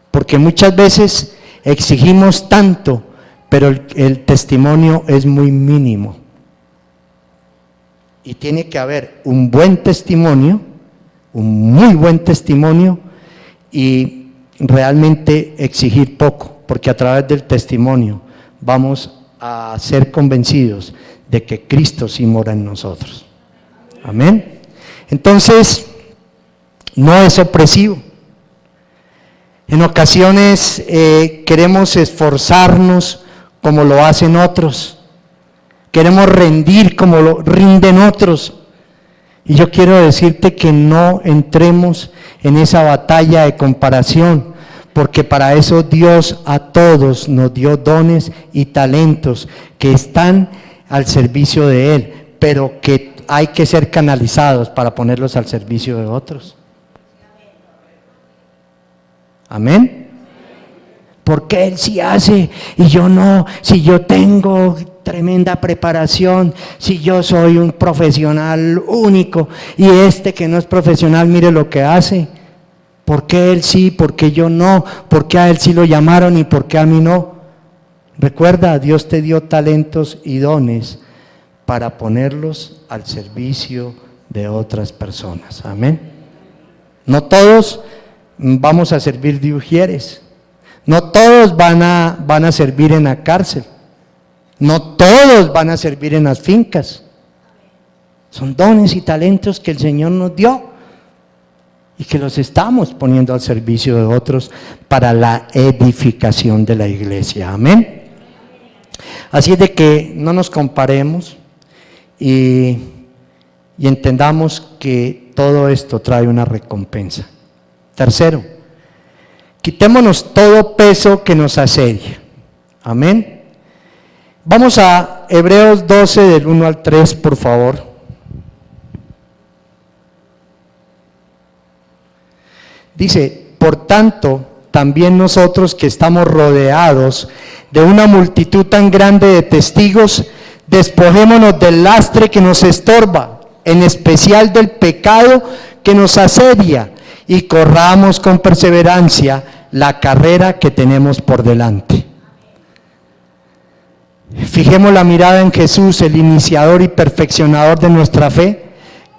A: Porque muchas veces exigimos tanto, pero el testimonio es muy mínimo. Y tiene que haber un buen testimonio, un muy buen testimonio, y realmente exigir poco, porque a través del testimonio vamos a ser convencidos de que Cristo sí mora en nosotros. Amén. Entonces, no es opresivo. En ocasiones queremos esforzarnos como lo hacen otros, queremos rendir como lo rinden otros, y yo quiero decirte que no entremos en esa batalla de comparación, porque para eso Dios a todos nos dio dones y talentos que están al servicio de Él, pero que hay que ser canalizados para ponerlos al servicio de otros. Amén. Porque Él sí hace y yo no? Si yo tengo tremenda preparación, si yo soy un profesional único y este que no es profesional, mire lo que hace. ¿Por qué Él sí? ¿Por qué yo no? ¿Por qué a Él sí lo llamaron y por qué a mí no? Recuerda, Dios te dio talentos y dones para ponerlos al servicio de otras personas. Amén. No todos vamos a servir de ujieres, no todos van a servir en la cárcel, no todos van a servir en las fincas. Son dones y talentos que el Señor nos dio y que los estamos poniendo al servicio de otros para la edificación de la iglesia. Amén. Así es de que no nos comparemos y entendamos que todo esto trae una recompensa. Tercero, quitémonos todo peso que nos asedia. Amén. Vamos a Hebreos 12 del 1 al 3, por favor. Dice, por tanto, también nosotros que estamos rodeados de una multitud tan grande de testigos, despojémonos del lastre que nos estorba, en especial del pecado que nos asedia, y corramos con perseverancia la carrera que tenemos por delante. Fijemos la mirada en Jesús, el iniciador y perfeccionador de nuestra fe,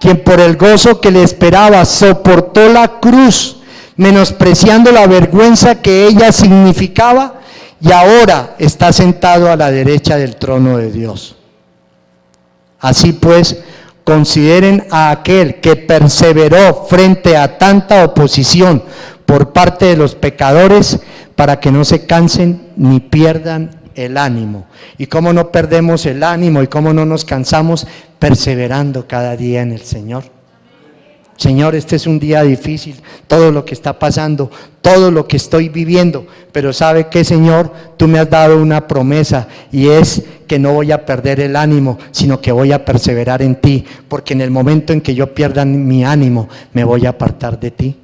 A: quien por el gozo que le esperaba soportó la cruz, menospreciando la vergüenza que ella significaba, y ahora está sentado a la derecha del trono de Dios. Así pues, consideren a aquel que perseveró frente a tanta oposición por parte de los pecadores, para que no se cansen ni pierdan el ánimo. ¿Y cómo no perdemos el ánimo? ¿Y cómo no nos cansamos? Perseverando cada día en el Señor. Señor, este es un día difícil, todo lo que está pasando, todo lo que estoy viviendo, pero ¿sabe qué, Señor? Tú me has dado una promesa y es que no voy a perder el ánimo, sino que voy a perseverar en ti, porque en el momento en que yo pierda mi ánimo, me voy a apartar de ti.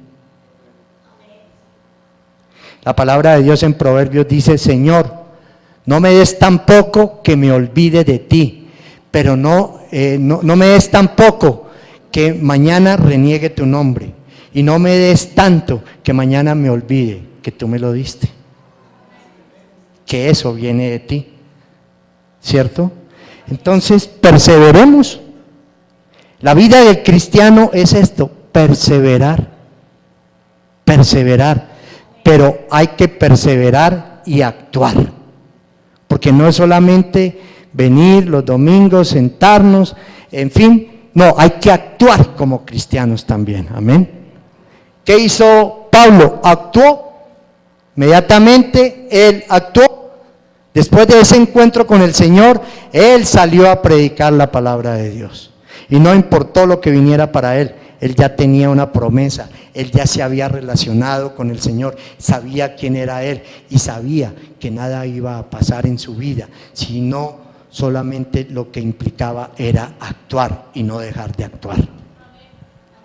A: La palabra de Dios en Proverbios dice: Señor, no me des tan poco que me olvide de ti, pero no me des tan poco que mañana reniegue tu nombre, y no me des tanto que mañana me olvide que tú me lo diste, que eso viene de ti, ¿cierto? Entonces perseveremos. La vida del cristiano es esto: perseverar, pero hay que perseverar y actuar, porque no es solamente venir los domingos, sentarnos, en fin. No, hay que actuar como cristianos también, amén. ¿Qué hizo Pablo? Actuó, inmediatamente él actuó. Después de ese encuentro con el Señor, él salió a predicar la palabra de Dios. Y no importó lo que viniera para él ya tenía una promesa, él ya se había relacionado con el Señor, sabía quién era él y sabía que nada iba a pasar en su vida, sino solamente lo que implicaba era actuar y no dejar de actuar.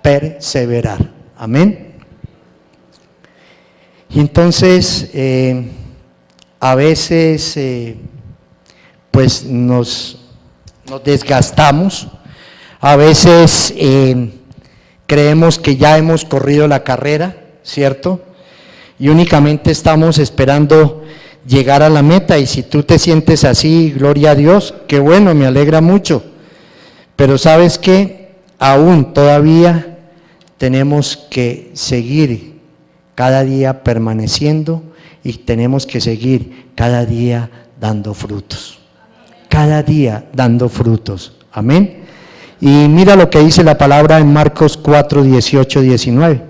A: Perseverar. Amén. Y entonces, a veces, pues nos desgastamos, a veces creemos que ya hemos corrido la carrera, ¿cierto? Y únicamente estamos esperando llegar a la meta, y si tú te sientes así, gloria a Dios, qué bueno, me alegra mucho, pero ¿sabes qué? Aún todavía tenemos que seguir cada día permaneciendo y tenemos que seguir cada día dando frutos, cada día dando frutos, amén. Y mira lo que dice la palabra en Marcos 4, 18, 19.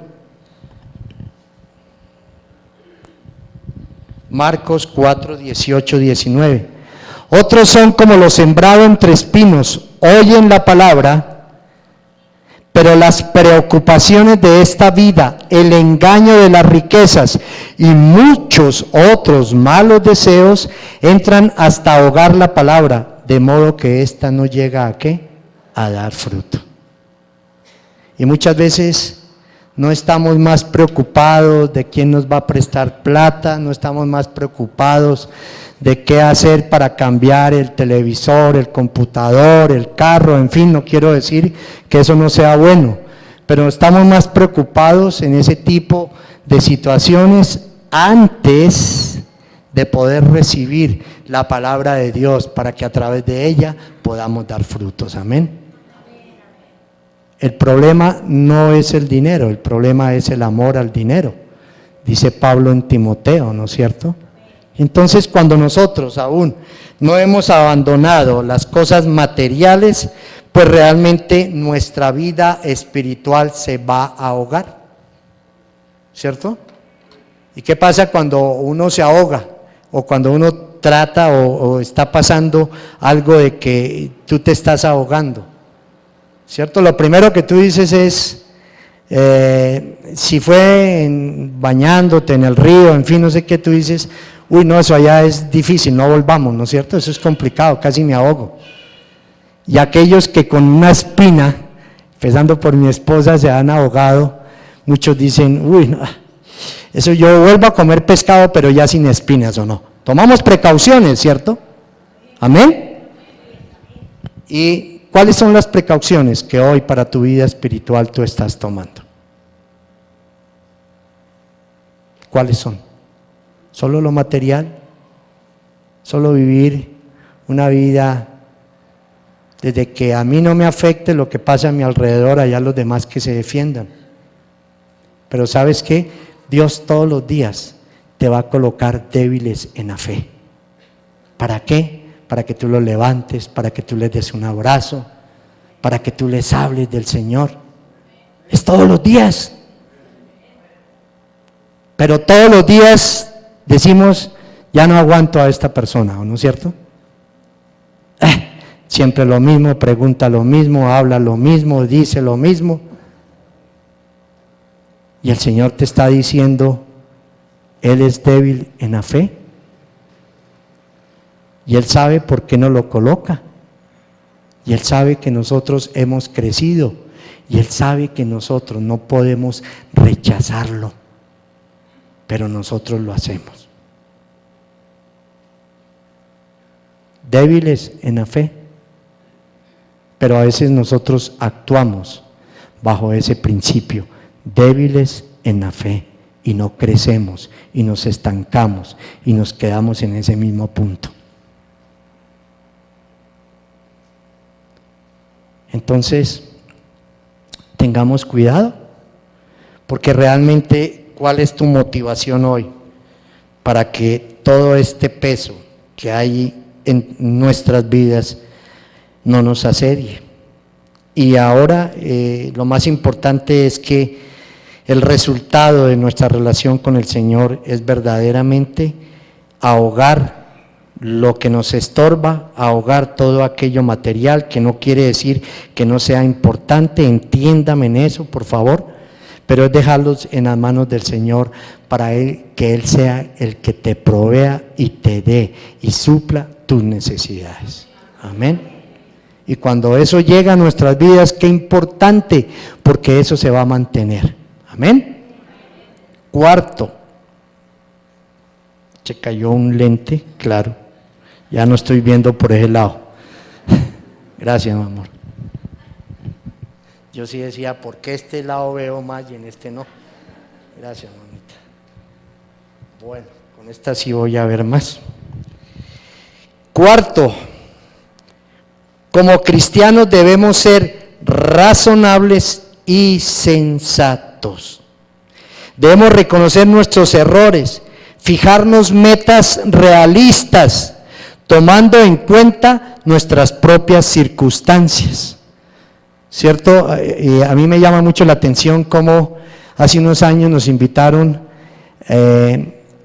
A: Marcos 4, 18, 19. Otros son como los sembrados entre espinos, oyen la palabra, pero las preocupaciones de esta vida, el engaño de las riquezas y muchos otros malos deseos entran hasta ahogar la palabra, de modo que ésta no llega ¿a qué? A dar fruto. Y muchas veces no estamos más preocupados de quién nos va a prestar plata, no estamos más preocupados de qué hacer para cambiar el televisor, el computador, el carro, en fin, no quiero decir que eso no sea bueno, pero estamos más preocupados en ese tipo de situaciones antes de poder recibir la palabra de Dios para que a través de ella podamos dar frutos, amén. El problema no es el dinero, el problema es el amor al dinero, dice Pablo en Timoteo, ¿no es cierto? Entonces, cuando nosotros aún no hemos abandonado las cosas materiales, pues realmente nuestra vida espiritual se va a ahogar, ¿cierto? ¿Y qué pasa cuando uno se ahoga? O cuando uno trata o está pasando algo de que tú te estás ahogando, ¿cierto? Lo primero que tú dices es, si fue bañándote en el río, en fin, no sé qué, tú dices, uy, no, eso allá es difícil, no volvamos, ¿no es cierto? Eso es complicado, casi me ahogo. Y aquellos que con una espina, empezando por mi esposa, se han ahogado, muchos dicen, uy, no, eso yo vuelvo a comer pescado, pero ya sin espinas, ¿o no? Tomamos precauciones, ¿cierto? Amén. Y ¿cuáles son las precauciones que hoy para tu vida espiritual tú estás tomando? ¿Cuáles son? ¿Solo lo material? ¿Solo vivir una vida desde que a mí no me afecte lo que pasa a mi alrededor, allá los demás que se defiendan? Pero ¿sabes qué? Dios todos los días te va a colocar débiles en la fe. ¿Para qué? Para que tú los levantes, para que tú les des un abrazo, para que tú les hables del Señor. Es todos los días. Pero todos los días decimos, ya no aguanto a esta persona, ¿no es cierto? Siempre lo mismo, pregunta lo mismo, habla lo mismo, dice lo mismo. Y el Señor te está diciendo, Él es débil en la fe. Y Él sabe por qué no lo coloca. Y Él sabe que nosotros hemos crecido. Y Él sabe que nosotros no podemos rechazarlo. Pero nosotros lo hacemos. Débiles en la fe. Pero a veces nosotros actuamos bajo ese principio. Débiles en la fe. Y no crecemos. Y nos estancamos. Y nos quedamos en ese mismo punto. Entonces, tengamos cuidado, porque realmente, ¿cuál es tu motivación hoy para que todo este peso que hay en nuestras vidas no nos asedie? Y ahora lo más importante es que el resultado de nuestra relación con el Señor es verdaderamente ahogar lo que nos estorba, ahogar todo aquello material, que no quiere decir que no sea importante, entiéndame en eso, por favor, pero es dejarlos en las manos del Señor para que Él sea el que te provea y te dé y supla tus necesidades. Amén. Y cuando eso llega a nuestras vidas, qué importante, porque eso se va a mantener. Amén. Cuarto, se cayó un lente, claro. Ya no estoy viendo por ese lado. Gracias, mi amor. Yo sí decía, ¿por qué este lado veo más y en este no? Gracias, mamita. Bueno, con esta sí voy a ver más. Cuarto, como cristianos debemos ser razonables y sensatos. Debemos reconocer nuestros errores, fijarnos metas realistas, tomando en cuenta nuestras propias circunstancias, ¿cierto? A mí me llama mucho la atención cómo hace unos años nos invitaron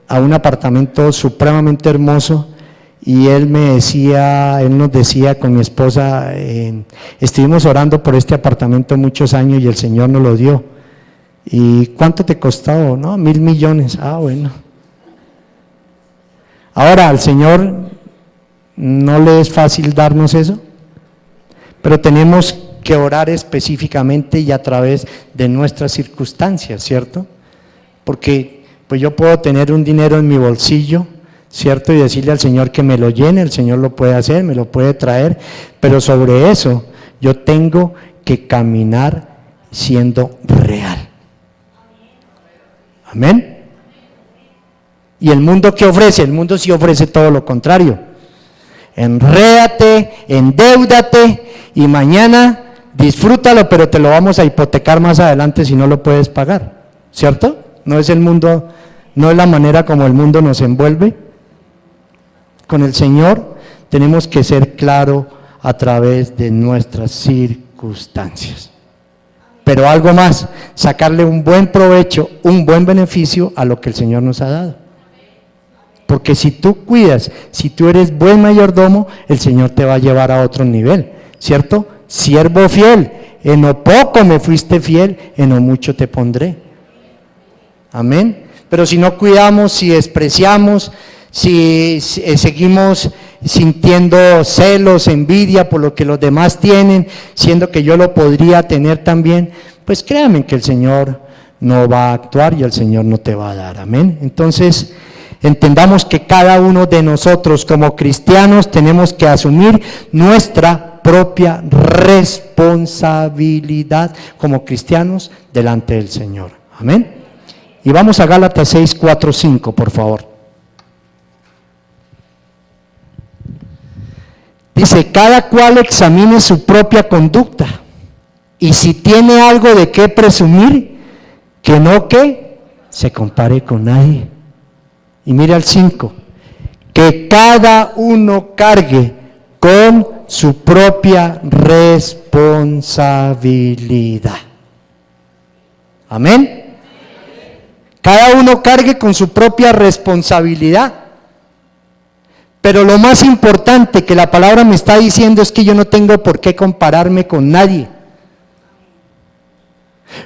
A: a un apartamento supremamente hermoso y él nos decía con mi esposa, estuvimos orando por este apartamento muchos años y el Señor nos lo dio. ¿Y cuánto te costó? No, 1,000 millones. Ah, bueno. Ahora al Señor no le es fácil darnos eso, pero tenemos que orar específicamente y a través de nuestras circunstancias, ¿cierto? Porque pues yo puedo tener un dinero en mi bolsillo, ¿cierto? Y decirle al Señor que me lo llene, el Señor lo puede hacer, me lo puede traer, pero sobre eso yo tengo que caminar siendo real. Amén. ¿Y el mundo qué ofrece? El mundo sí ofrece todo lo contrario. Enrédate, endeúdate y mañana disfrútalo, pero te lo vamos a hipotecar más adelante si no lo puedes pagar, ¿cierto? No es el mundo, no es la manera como el mundo nos envuelve. Con el Señor tenemos que ser claros a través de nuestras circunstancias. Pero algo más, sacarle un buen provecho, un buen beneficio a lo que el Señor nos ha dado. Porque si tú cuidas, si tú eres buen mayordomo, el Señor te va a llevar a otro nivel, ¿cierto? Siervo fiel, en lo poco me fuiste fiel, en lo mucho te pondré. Amén. Pero si no cuidamos, si despreciamos, si seguimos sintiendo celos, envidia por lo que los demás tienen, siendo que yo lo podría tener también, pues créanme que el Señor no va a actuar y el Señor no te va a dar. Amén. Entonces, entendamos que cada uno de nosotros como cristianos tenemos que asumir nuestra propia responsabilidad como cristianos delante del Señor. Amén. Y vamos a Gálatas 6, 4, 5, por favor. Dice, cada cual examine su propia conducta y si tiene algo de qué presumir, que no que se compare con nadie. Y mira el 5, que cada uno cargue con su propia responsabilidad. Amén. Cada uno cargue con su propia responsabilidad. Pero lo más importante que la palabra me está diciendo es que yo no tengo por qué compararme con nadie.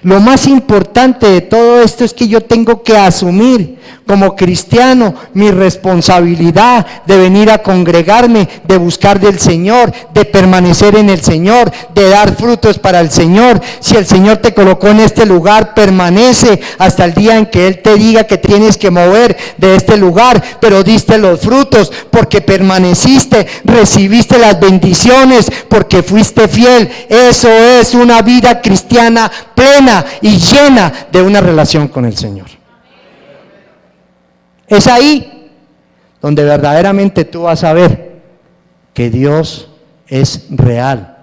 A: Lo más importante de todo esto es que yo tengo que asumir como cristiano mi responsabilidad de venir a congregarme, de buscar del Señor, de permanecer en el Señor, de dar frutos para el Señor. Si el Señor te colocó en este lugar, permanece hasta el día en que Él te diga que tienes que mover de este lugar, pero diste los frutos porque permaneciste, recibiste las bendiciones porque fuiste fiel. Eso es una vida cristiana plena y llena de una relación con el Señor. Es ahí donde verdaderamente tú vas a ver que Dios es real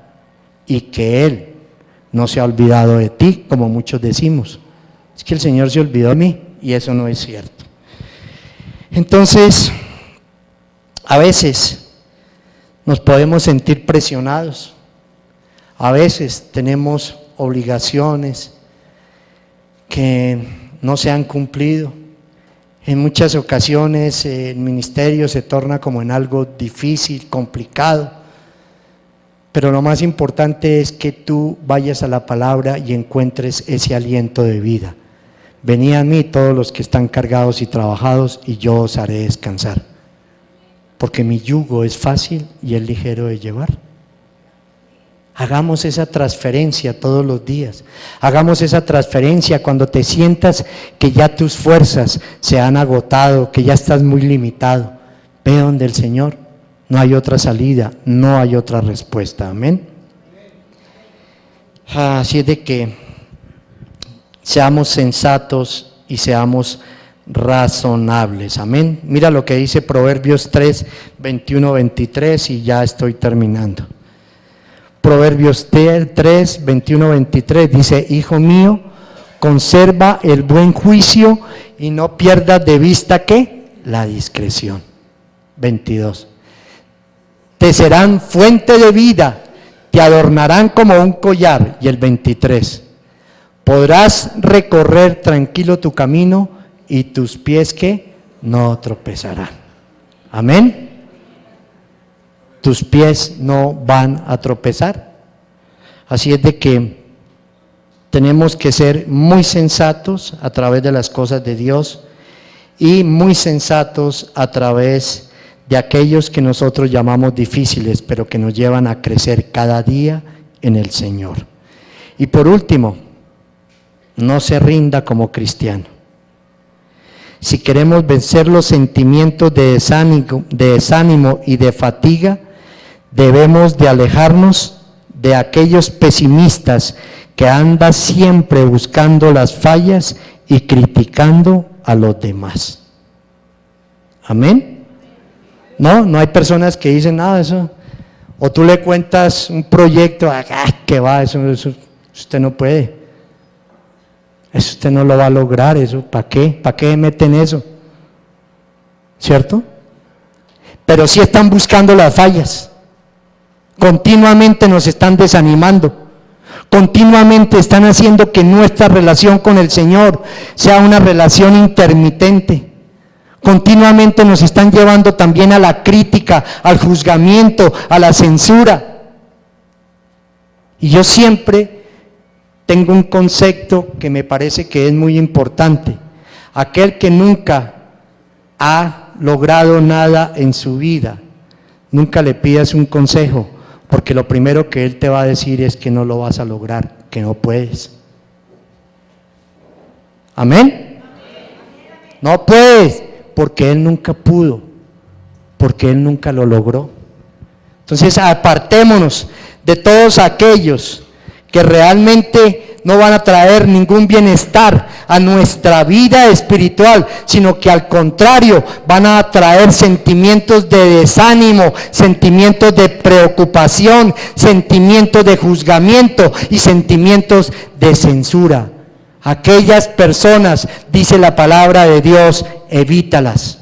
A: y que Él no se ha olvidado de ti, como muchos decimos. Es que el Señor se olvidó de mí, y eso no es cierto. Entonces, a veces nos podemos sentir presionados, a veces tenemos obligaciones que no se han cumplido. En muchas ocasiones el ministerio se torna como en algo difícil, complicado, pero lo más importante es que tú vayas a la palabra y encuentres ese aliento de vida. Venid a mí todos los que están cargados y trabajados, y yo os haré descansar, porque mi yugo es fácil y es ligero de llevar. Hagamos esa transferencia todos los días. Hagamos esa transferencia cuando te sientas que ya tus fuerzas se han agotado, que ya estás muy limitado. Ve donde el Señor. No hay otra salida, no hay otra respuesta. Amén. Así es de que seamos sensatos y seamos razonables. Amén. Mira lo que dice Proverbios 3, 21, 23, y ya estoy terminando. Proverbios 3, 21, 23 dice: hijo mío, conserva el buen juicio y no pierdas de vista ¿qué? La discreción. 22. Te serán fuente de vida, te adornarán como un collar. Y el 23. Podrás recorrer tranquilo tu camino y tus pies ¿qué? No tropezarán. Amén. Tus pies no van a tropezar. Así es de que tenemos que ser muy sensatos a través de las cosas de Dios y muy sensatos a través de aquellos que nosotros llamamos difíciles, pero que nos llevan a crecer cada día en el Señor. Y por último, no se rinda como cristiano. Si queremos vencer los sentimientos de desánimo y de fatiga, debemos de alejarnos de aquellos pesimistas que andan siempre buscando las fallas y criticando a los demás. Amén. No hay personas que dicen nada, eso. O tú le cuentas un proyecto, que va, eso usted no puede. Eso usted no lo va a lograr, eso, ¿para qué? ¿Para qué meten eso? ¿Cierto? Pero sí están buscando las fallas. Continuamente nos están desanimando, continuamente están haciendo que nuestra relación con el Señor sea una relación intermitente, continuamente nos están llevando también a la crítica, al juzgamiento, a la censura. Y yo siempre tengo un concepto que me parece que es muy importante: aquel que nunca ha logrado nada en su vida, nunca le pidas un consejo, porque lo primero que él te va a decir es que no lo vas a lograr, que no puedes. ¿Amén? No puedes, porque él nunca pudo, porque él nunca lo logró. Entonces apartémonos de todos aquellos que realmente no van a traer ningún bienestar a nuestra vida espiritual, sino que al contrario van a traer sentimientos de desánimo, sentimientos de preocupación, sentimientos de juzgamiento y sentimientos de censura. Aquellas personas, dice la palabra de Dios, evítalas.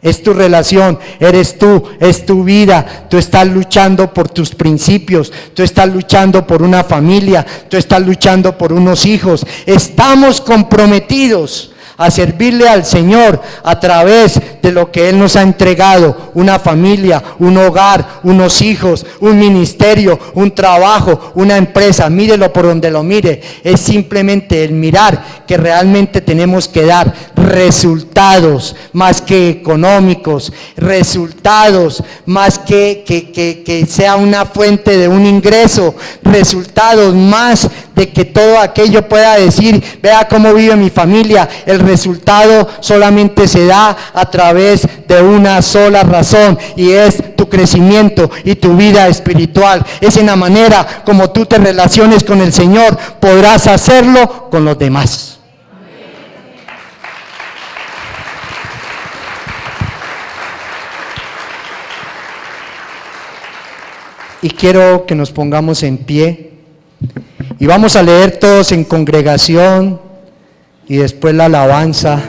A: Es tu relación, eres tú, es tu vida. Tú estás luchando por tus principios, tú estás luchando por una familia, tú estás luchando por unos hijos. Estamos comprometidos a servirle al Señor a través de lo que Él nos ha entregado: una familia, un hogar, unos hijos, un ministerio, un trabajo, una empresa. Mírelo por donde lo mire. Es simplemente el mirar que realmente tenemos que dar resultados más que económicos, resultados más que sea una fuente de un ingreso, resultados más de que todo aquello pueda decir: vea cómo vive mi familia. El resultado solamente se da a través de una sola razón, y es tu crecimiento y tu vida espiritual. Es en la manera como tú te relaciones con el Señor, podrás hacerlo con los demás. Y quiero que nos pongamos en pie y vamos a leer todos en congregación, y después la alabanza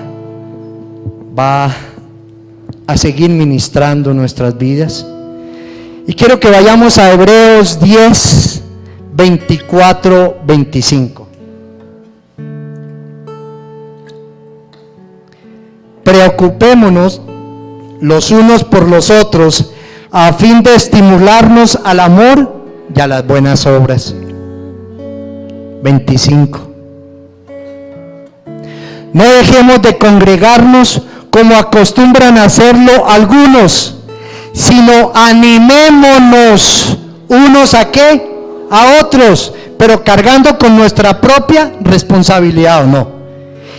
A: va a seguir ministrando nuestras vidas. Y quiero que vayamos a Hebreos 10, 24, 25. Preocupémonos los unos por los otros, a fin de estimularnos al amor y a las buenas obras. 25. No dejemos de congregarnos como acostumbran a hacerlo algunos, sino animémonos unos a ¿qué? A otros, pero cargando con nuestra propia responsabilidad, ¿o no?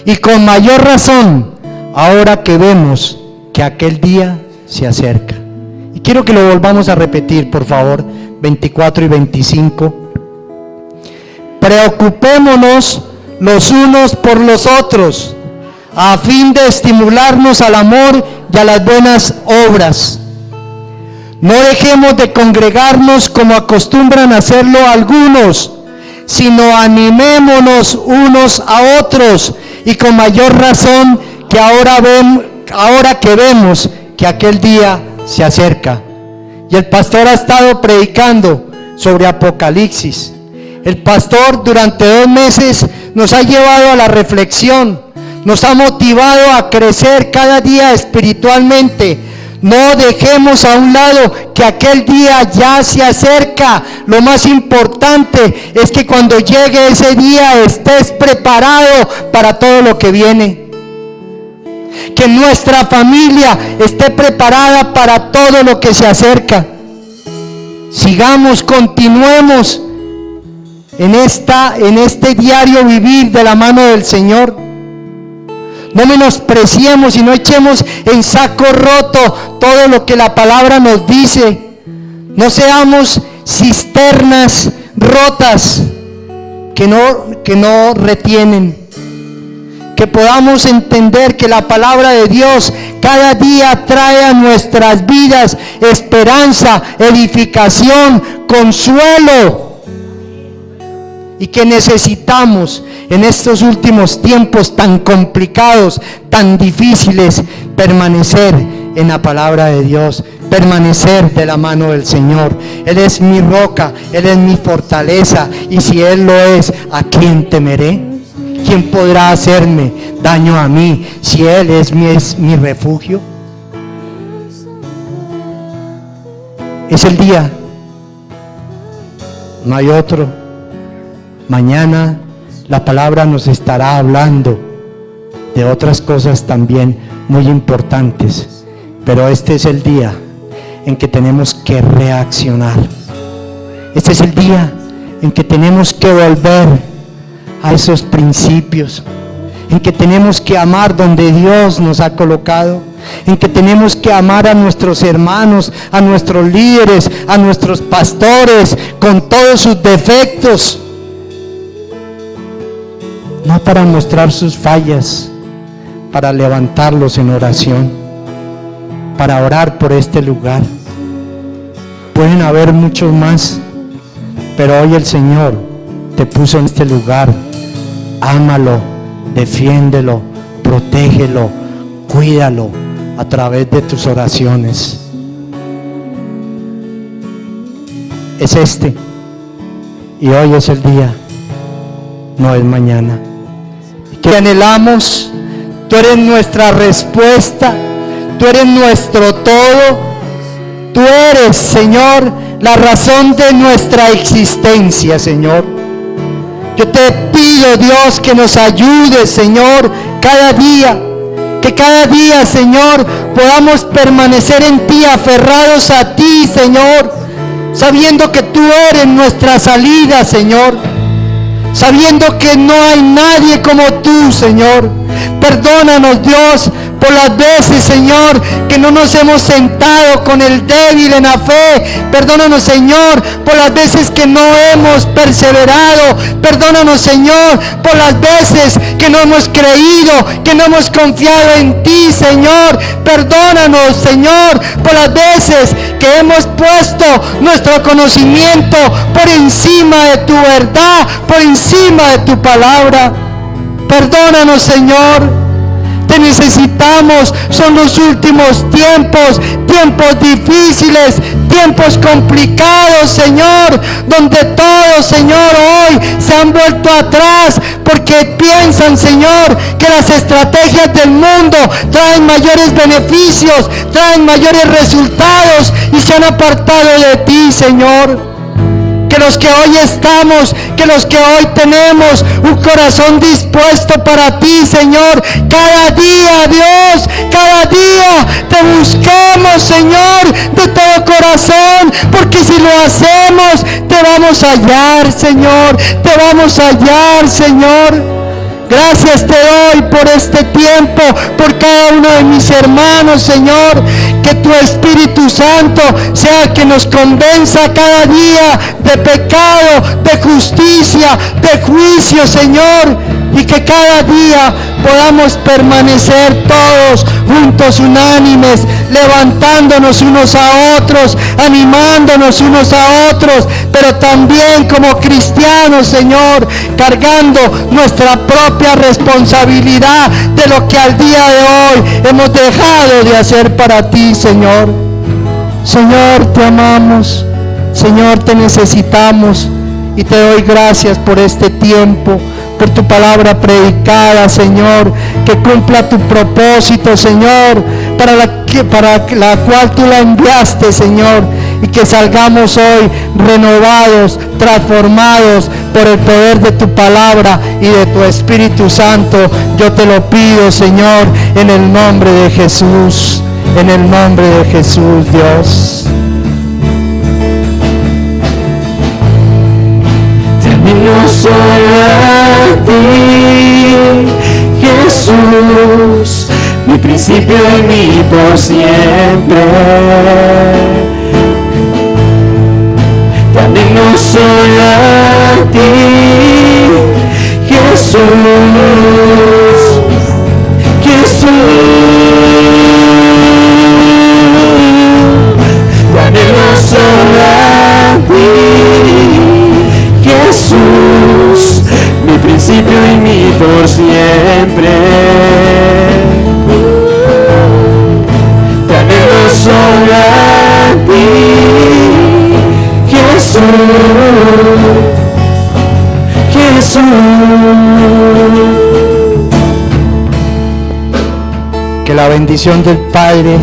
A: Y con mayor razón, ahora que vemos que aquel día se acerca. Y quiero que lo volvamos a repetir, por favor, 24 y 25. Preocupémonos los unos por los otros, a fin de estimularnos al amor y a las buenas obras. No dejemos de congregarnos como acostumbran a hacerlo algunos, sino animémonos unos a otros, y con mayor razón que ahora que vemos que aquel día se acerca. Y el pastor ha estado predicando sobre Apocalipsis. El pastor durante 2 meses nos ha llevado a la reflexión, nos ha motivado a crecer cada día espiritualmente. No dejemos a un lado que aquel día ya se acerca. Lo más importante es que cuando llegue ese día estés preparado para todo lo que viene. Que nuestra familia esté preparada para todo lo que se acerca. Sigamos, continuemos en este diario vivir de la mano del Señor. No menospreciemos y no echemos en saco roto todo lo que la palabra nos dice. No seamos cisternas rotas que no retienen. Que podamos entender que la palabra de Dios cada día trae a nuestras vidas esperanza, edificación, consuelo. Y que necesitamos en estos últimos tiempos tan complicados, tan difíciles, permanecer en la palabra de Dios, permanecer de la mano del Señor. Él es mi roca, Él es mi fortaleza, y si Él lo es, ¿a quién temeré? ¿Quién podrá hacerme daño a mí si Él es mi refugio? Es el día, no hay otro. Mañana la palabra nos estará hablando de otras cosas también muy importantes, pero este es el día en que tenemos que reaccionar. Este es el día en que tenemos que volver a esos principios, en que tenemos que amar donde Dios nos ha colocado, en que tenemos que amar a nuestros hermanos, a nuestros líderes, a nuestros pastores, con todos sus defectos. No para mostrar sus fallas, para levantarlos en oración, para orar por este lugar. Pueden haber muchos más, pero hoy el Señor te puso en este lugar. Ámalo, defiéndelo, protégelo, cuídalo a través de tus oraciones. Es este, y hoy es el día, no es mañana. Que anhelamos, tú eres nuestra respuesta, Tú eres nuestro todo. Tú eres, Señor, la razón de nuestra existencia, Señor. Yo te pido, Dios, que nos ayudes, Señor, cada día. Que cada día, Señor, podamos permanecer en ti, aferrados a ti, Señor. Sabiendo que tú eres nuestra salida, Señor. Sabiendo que no hay nadie como tú, Señor. Perdónanos, Dios, por las veces, Señor, que no nos hemos sentado con el débil en la fe. Perdónanos, Señor, por las veces que no hemos perseverado. Perdónanos, Señor, por las veces que no hemos creído, que no hemos confiado en ti, Señor. Perdónanos, Señor, por las veces que hemos puesto nuestro conocimiento por encima de tu verdad, por encima de tu palabra. Perdónanos, Señor. Te necesitamos. Son los últimos tiempos, tiempos difíciles, tiempos complicados, Señor, donde todos, Señor, hoy se han vuelto atrás porque piensan, Señor, que las estrategias del mundo traen mayores beneficios, traen mayores resultados y se han apartado de ti, Señor. Que los que hoy estamos, que los que hoy tenemos un corazón dispuesto para ti, Señor, cada día, Dios, cada día te busquemos, Señor, de todo corazón, porque si lo hacemos, te vamos a hallar, Señor, te vamos a hallar, Señor. Gracias te doy por este tiempo, por cada uno de mis hermanos, Señor. Que tu Espíritu Santo sea que nos convenza cada día de pecado, de justicia, de juicio, Señor. Y que cada día podamos permanecer todos juntos, unánimes, levantándonos unos a otros, animándonos unos a otros, pero también como cristianos, Señor, cargando nuestra propia responsabilidad de lo que al día de hoy hemos dejado de hacer para ti, Señor. Señor, te amamos, Señor, te necesitamos y te doy gracias por este tiempo, por tu palabra predicada, Señor, que cumpla tu propósito, Señor, para la cual tú la enviaste, Señor, y que salgamos hoy renovados, transformados por el poder de tu palabra y de tu Espíritu Santo. Yo te lo pido, Señor, en el nombre de Jesús, en el nombre de Jesús, Dios.
B: No solo a ti, Jesús, mi principio y mi por siempre. También no solo a ti, Jesús, Jesús. También no solo a ti, Jesús, mi principio y mi por siempre. También lo soy a ti, Jesús, Jesús.
A: Que la bendición del Padre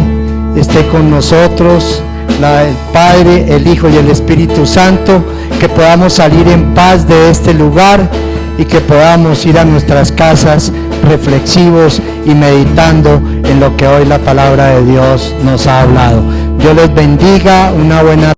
A: esté con nosotros, el Padre, el Hijo y el Espíritu Santo, que podamos salir en paz de este lugar y que podamos ir a nuestras casas reflexivos y meditando en lo que hoy la palabra de Dios nos ha hablado. Dios les bendiga, una buena